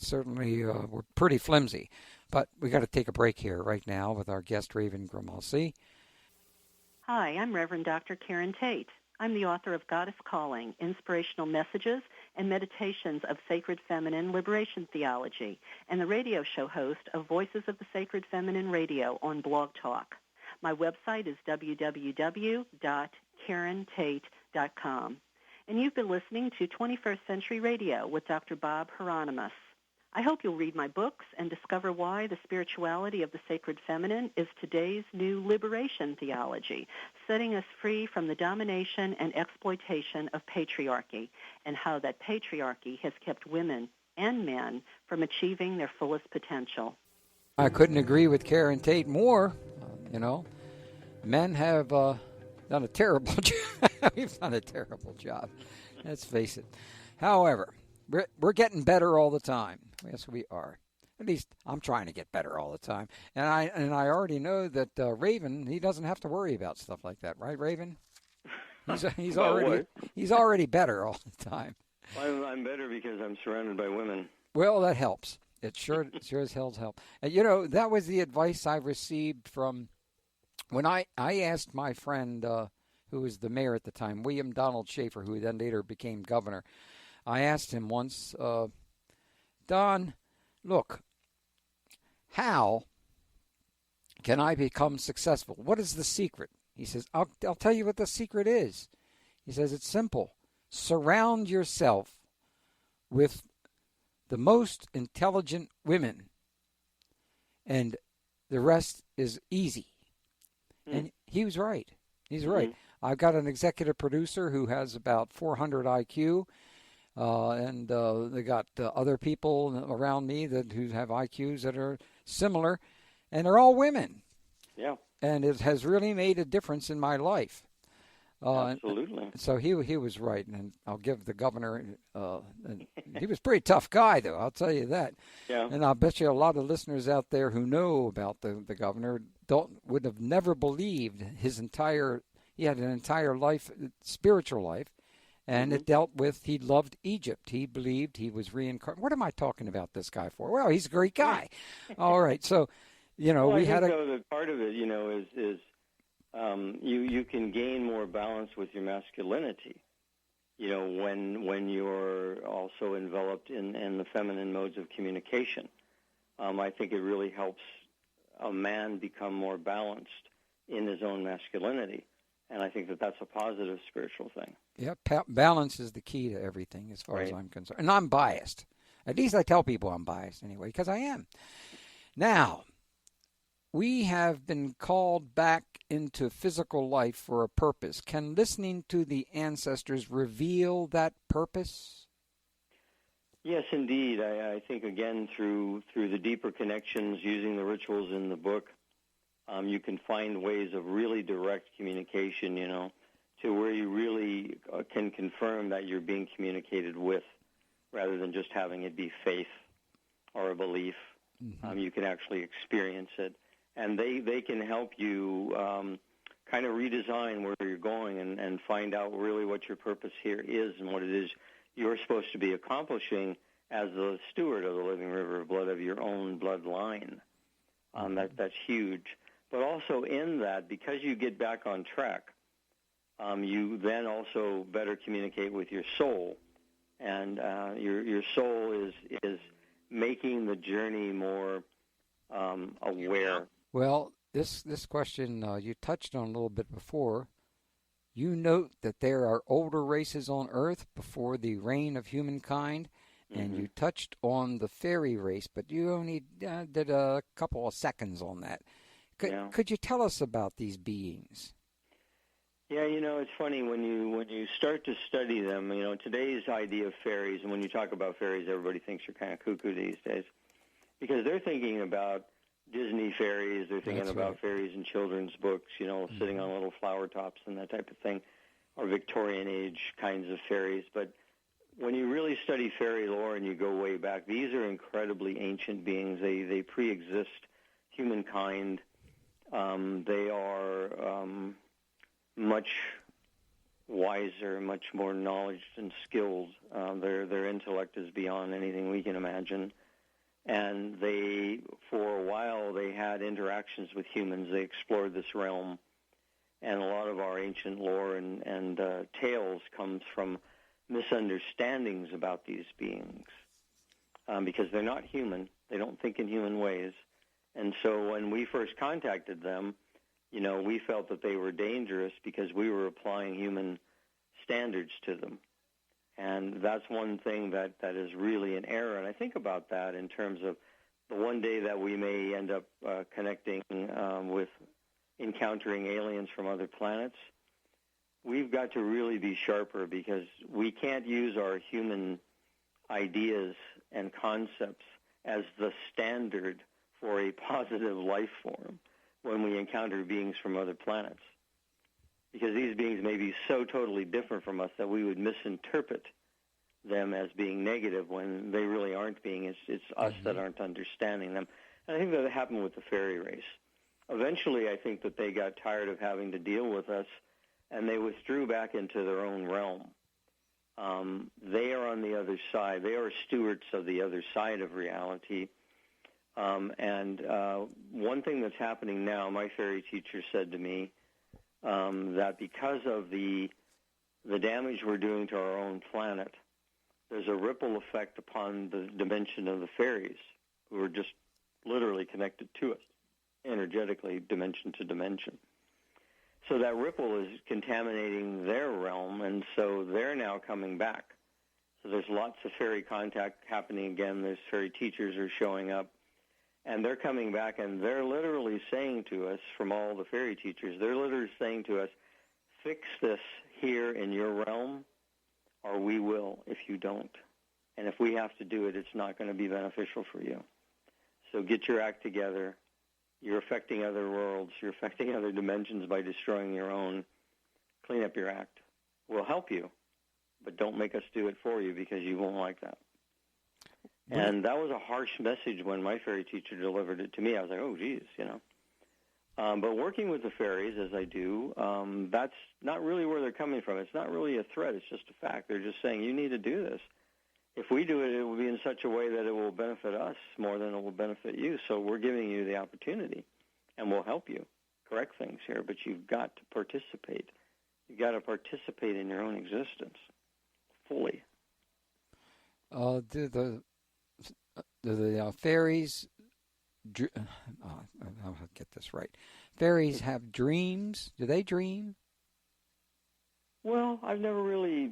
certainly were pretty flimsy. But we got to take a break here right now with our guest, Raven Grimassi.
Hi, I'm Reverend Dr. Karen Tate. I'm the author of Goddess Calling, Inspirational Messages and Meditations of Sacred Feminine Liberation Theology, and the radio show host of Voices of the Sacred Feminine Radio on Blog Talk. My website is www.karentate.com. And you've been listening to 21st Century Radio with Dr. Bob Hieronimus. I hope you'll read my books and discover why the spirituality of the sacred feminine is today's new liberation theology, setting us free from the domination and exploitation of patriarchy, and how that patriarchy has kept women and men from achieving their fullest potential.
I couldn't agree with Karen Tate more. Men have done a terrible job. We've done a terrible job. Let's face it. However, we're getting better all the time. Yes, we are. At least I'm trying to get better all the time. And I already know that Raven, he doesn't have to worry about stuff like that, right, Raven? He's already better all the time.
I'm better because I'm surrounded by women.
Well, that helps. It sure as hell helps. That was the advice I received from when I asked my friend, who was the mayor at the time, William Donald Schaefer, who then later became governor. I asked him once, Don, look, how can I become successful? What is the secret? He says, I'll tell you what the secret is. He says, it's simple. Surround yourself with the most intelligent women, and the rest is easy. And he was right. He's right. I've got an executive producer who has about 400 IQ, and they got other people around me who have IQs that are similar, and they're all women.
Yeah.
And it has really made a difference in my life.
Absolutely.
So he was right, and I'll give the governor. He was a pretty tough guy, though. I'll tell you that.
Yeah.
And I'll bet you a lot of listeners out there who know about the governor would have never believed he had an entire life, spiritual life, and it dealt with, he loved Egypt. He believed he was reincarnated. What am I talking about this guy for? Well, he's a great guy. All right, so we had
that part of it, is you can gain more balance with your masculinity, when you're also enveloped in the feminine modes of communication. I think it really helps a man become more balanced in his own masculinity, and I think that's a positive spiritual thing.
Yeah, balance is the key to everything as far as I'm concerned. And I'm biased. At least I tell people I'm biased anyway, because I am. Now, we have been called back into physical life for a purpose. Can listening to the ancestors reveal that purpose?
Yes, indeed. I think, again, through the deeper connections, using the rituals in the book, you can find ways of really direct communication, to where you really can confirm that you're being communicated with, rather than just having it be faith or a belief. You can actually experience it. And they can help you kind of redesign where you're going and find out really what your purpose here is and what it is you're supposed to be accomplishing as the steward of the living river of blood of your own bloodline. That's huge. But also in that, because you get back on track, you then also better communicate with your soul. And your soul is making the journey more aware.
Well, this question you touched on a little bit before. You note that there are older races on Earth before the reign of humankind, and you touched on the fairy race, but you only did a couple of seconds on that. Could you tell us about these beings?
Yeah, it's funny when you start to study them. Today's idea of fairies, and when you talk about fairies, everybody thinks you're kind of cuckoo these days, because they're thinking about Disney fairies. They're thinking about fairies in children's books, sitting on little flower tops and that type of thing, or Victorian age kinds of fairies. But when you really study fairy lore and you go way back, these are incredibly ancient beings. They pre-exist humankind. They are much wiser, much more knowledge and skilled. Their intellect is beyond anything we can imagine. And for a while, they had interactions with humans. They explored this realm. And a lot of our ancient lore and tales comes from misunderstandings about these beings, because they're not human. They don't think in human ways. And so when we first contacted them, we felt that they were dangerous because we were applying human standards to them. And that's one thing that is really an error. And I think about that in terms of the one day that we may end up connecting with encountering aliens from other planets. We've got to really be sharper, because we can't use our human ideas and concepts as the standard for a positive life form when we encounter beings from other planets. Because these beings may be so totally different from us that we would misinterpret them as being negative when they really aren't being. It's us that aren't understanding them. And I think that happened with the fairy race. Eventually, I think that they got tired of having to deal with us, and they withdrew back into their own realm. They are on the other side. They are stewards of the other side of reality. And one thing that's happening now, my fairy teacher said to me, that because of the damage we're doing to our own planet, there's a ripple effect upon the dimension of the fairies, who are just literally connected to us, energetically, dimension to dimension. So that ripple is contaminating their realm, and so they're now coming back. So there's lots of fairy contact happening again. There's fairy teachers are showing up, and they're coming back, and they're literally saying to us, from all the fairy teachers, they're literally saying to us, fix this here in your realm, or we will if you don't. And if we have to do it, it's not going to be beneficial for you. So get your act together. You're affecting other worlds. You're affecting other dimensions by destroying your own. Clean up your act. We'll help you, but don't make us do it for you, because you won't like that. And that was a harsh message when my fairy teacher delivered it to me. I was like, oh, geez, you know. But working with the fairies, as I do, that's not really where they're coming from. It's not really a threat. It's just a fact. They're just saying, you need to do this. If we do it, it will be in such a way that it will benefit us more than it will benefit you. So we're giving you the opportunity, and we'll help you correct things here. But you've got to participate. You've got to participate in your own existence fully.
Do the fairies, I'll get this right. Fairies have dreams. Do they dream?
Well, I've never really,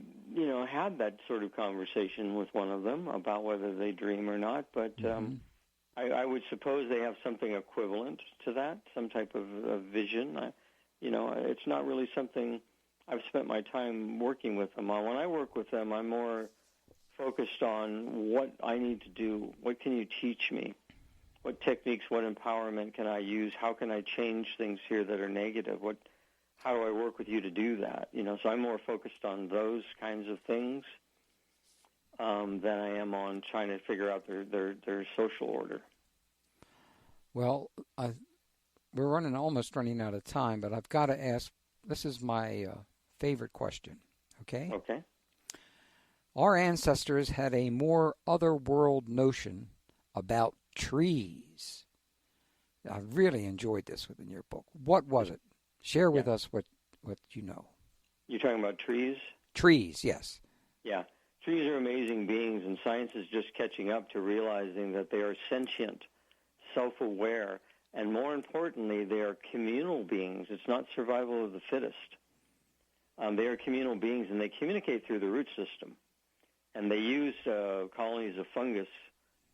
had that sort of conversation with one of them about whether they dream or not, but I would suppose they have something equivalent to that, some type of vision. It's not really something I've spent my time working with them on. When I work with them, I'm more focused on what I need to do. What can you teach me? What techniques, what empowerment can I use? How can I change things here that are negative? How do I work with you to do that? So I'm more focused on those kinds of things than I am on trying to figure out their social order.
Well, we're almost running out of time, but I've got to ask, this is my favorite question, okay?
Okay.
Our ancestors had a more otherworld notion about trees. I really enjoyed this within your book. What was it? Share with us what you know.
You're talking about trees?
Trees, yes.
Yeah. Trees are amazing beings, and science is just catching up to realizing that they are sentient, self-aware, and more importantly, they are communal beings. It's not survival of the fittest. They are communal beings, and they communicate through the root system. And they use colonies of fungus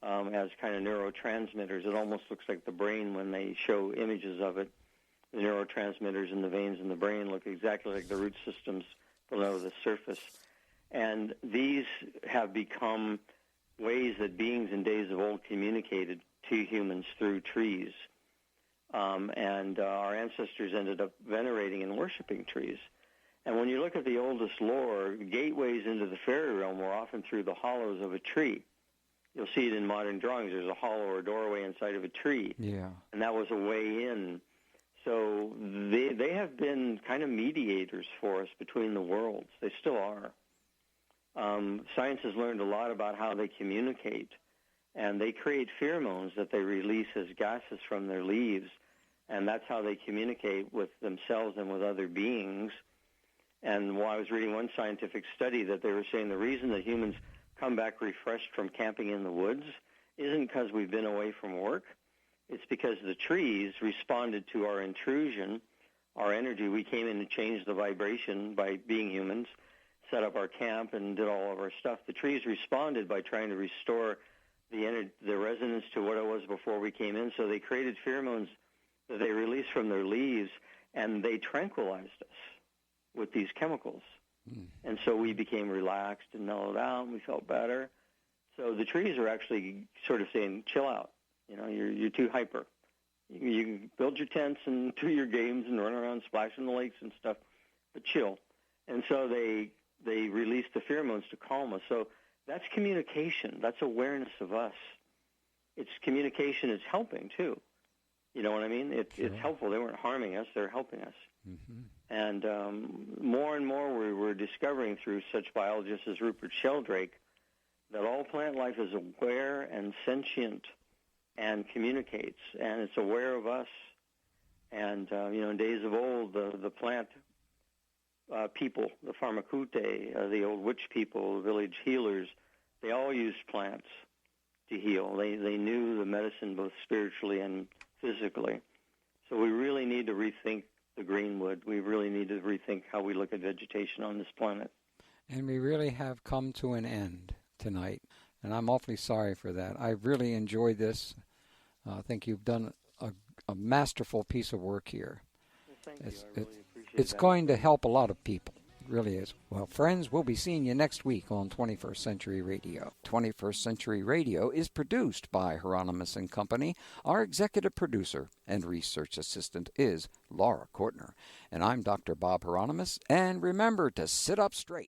as kind of neurotransmitters. It almost looks like the brain when they show images of it. The neurotransmitters in the veins in the brain look exactly like the root systems below the surface. And these have become ways that beings in days of old communicated to humans through trees. And our ancestors ended up venerating and worshiping trees. And when you look at the oldest lore, gateways into the fairy realm were often through the hollows of a tree. You'll see it in modern drawings. There's a hollow or doorway inside of a tree. Yeah. And that was a way in. So they have been kind of mediators for us between the worlds. They still are. Science has learned a lot about how they communicate, and they create pheromones that they release as gases from their leaves, and that's how they communicate with themselves and with other beings. And while I was reading one scientific study that they were saying the reason that humans come back refreshed from camping in the woods isn't because we've been away from work. It's because the trees responded to our intrusion, our energy. We came in to change the vibration by being humans. set up our camp and did all of our stuff, the trees responded by trying to restore the resonance to what it was before we came in. So they created pheromones that they released from their leaves, and they tranquilized us with these chemicals. And so we became relaxed and mellowed out, and we felt better. So the trees are actually sort of saying, chill out. You're too hyper. You can build your tents and do your games and run around, splash in the lakes and stuff, but chill. And so they release the pheromones to calm us. So that's communication. That's awareness of us. It's communication. It's helping, too. You know what I mean? It's helpful. They weren't harming us. They're helping us. Mm-hmm. And more and more we're discovering through such biologists as Rupert Sheldrake that all plant life is aware and sentient and communicates, and it's aware of us. And, in days of old, the plant people, the pharmacute, the old witch people, the village healers, they all used plants to heal. They knew the medicine both spiritually and physically. So we really need to rethink the greenwood. We really need to rethink how we look at vegetation on this planet.
And we really have come to an end tonight, and I'm awfully sorry for that. I really enjoyed this. I think you've done a masterful piece of work here.
Well, thank you. I really appreciate
it's
that.
going to help a lot of people. It really is. Well, friends, we'll be seeing you next week on 21st Century Radio. 21st Century Radio is produced by Hieronimus and Company. Our executive producer and research assistant is Laura Kortner. And I'm Dr. Bob Hieronimus. And remember to sit up straight.